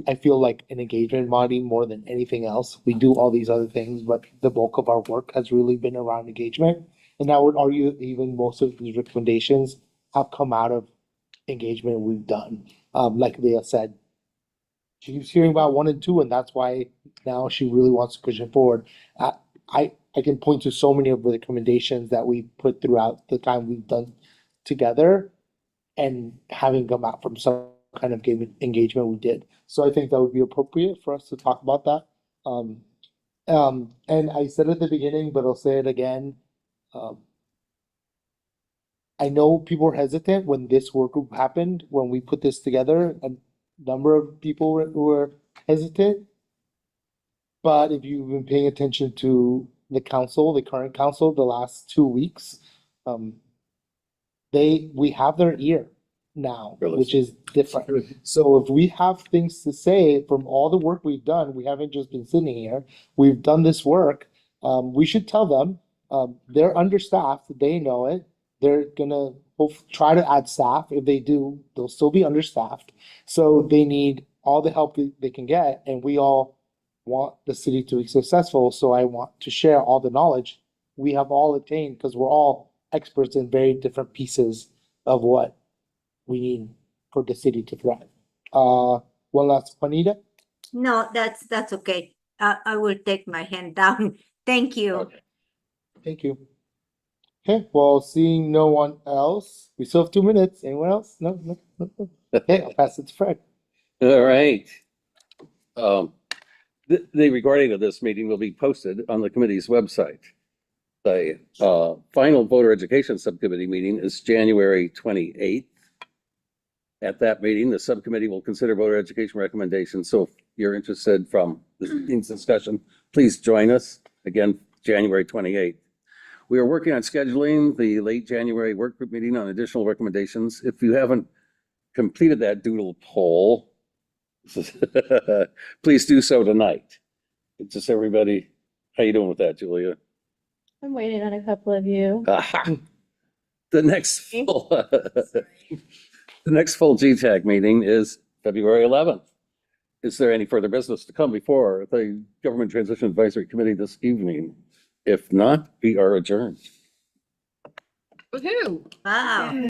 I feel like an engagement body more than anything else. We do all these other things, but the bulk of our work has really been around engagement. And I would argue that even most of these recommendations have come out of engagement we've done. Like Leah said, she keeps hearing about 1 and 2, and that's why now she really wants to push it forward. I can point to so many of the recommendations that we put throughout the time we've done together and having come out from some kind of engagement we did. So I think that would be appropriate for us to talk about that. And I said at the beginning, but I'll say it again. I know people were hesitant when this work group happened, when we put this together, a number of people were hesitant. But if you've been paying attention to the council, the current council, the last 2 weeks, we have their ear now, which is different. So if we have things to say from all the work we've done, we haven't just been sitting here, we've done this work, we should tell them, they're understaffed, they know it, they're gonna try to add staff. If they do, they'll still be understaffed. So they need all the help they can get, and we all want the city to be successful. So I want to share all the knowledge we have all attained, because we're all experts in very different pieces of what we need for the city to thrive. One last, Juanita? No, that's okay. I will take my hand down. Thank you. Okay. Thank you. Okay, well, seeing no one else, we still have 2 minutes. Anyone else? No. Okay, I'll pass it to Fred. All right. The recording of this meeting will be posted on the committee's website. The final voter education subcommittee meeting is January 28th. At that meeting, the subcommittee will consider voter education recommendations. So if you're interested from this meeting's discussion, please join us again, January 28th. We are working on scheduling the late January work group meeting on additional recommendations. If you haven't completed that doodle poll, please do so tonight. Just everybody, how you doing with that, Julia? I'm waiting on a couple of you. Aha. The next full, the next full GTAC meeting is February 11th. Is there any further business to come before the Government Transition Advisory Committee this evening? If not, we are adjourned. Woohoo! Wow.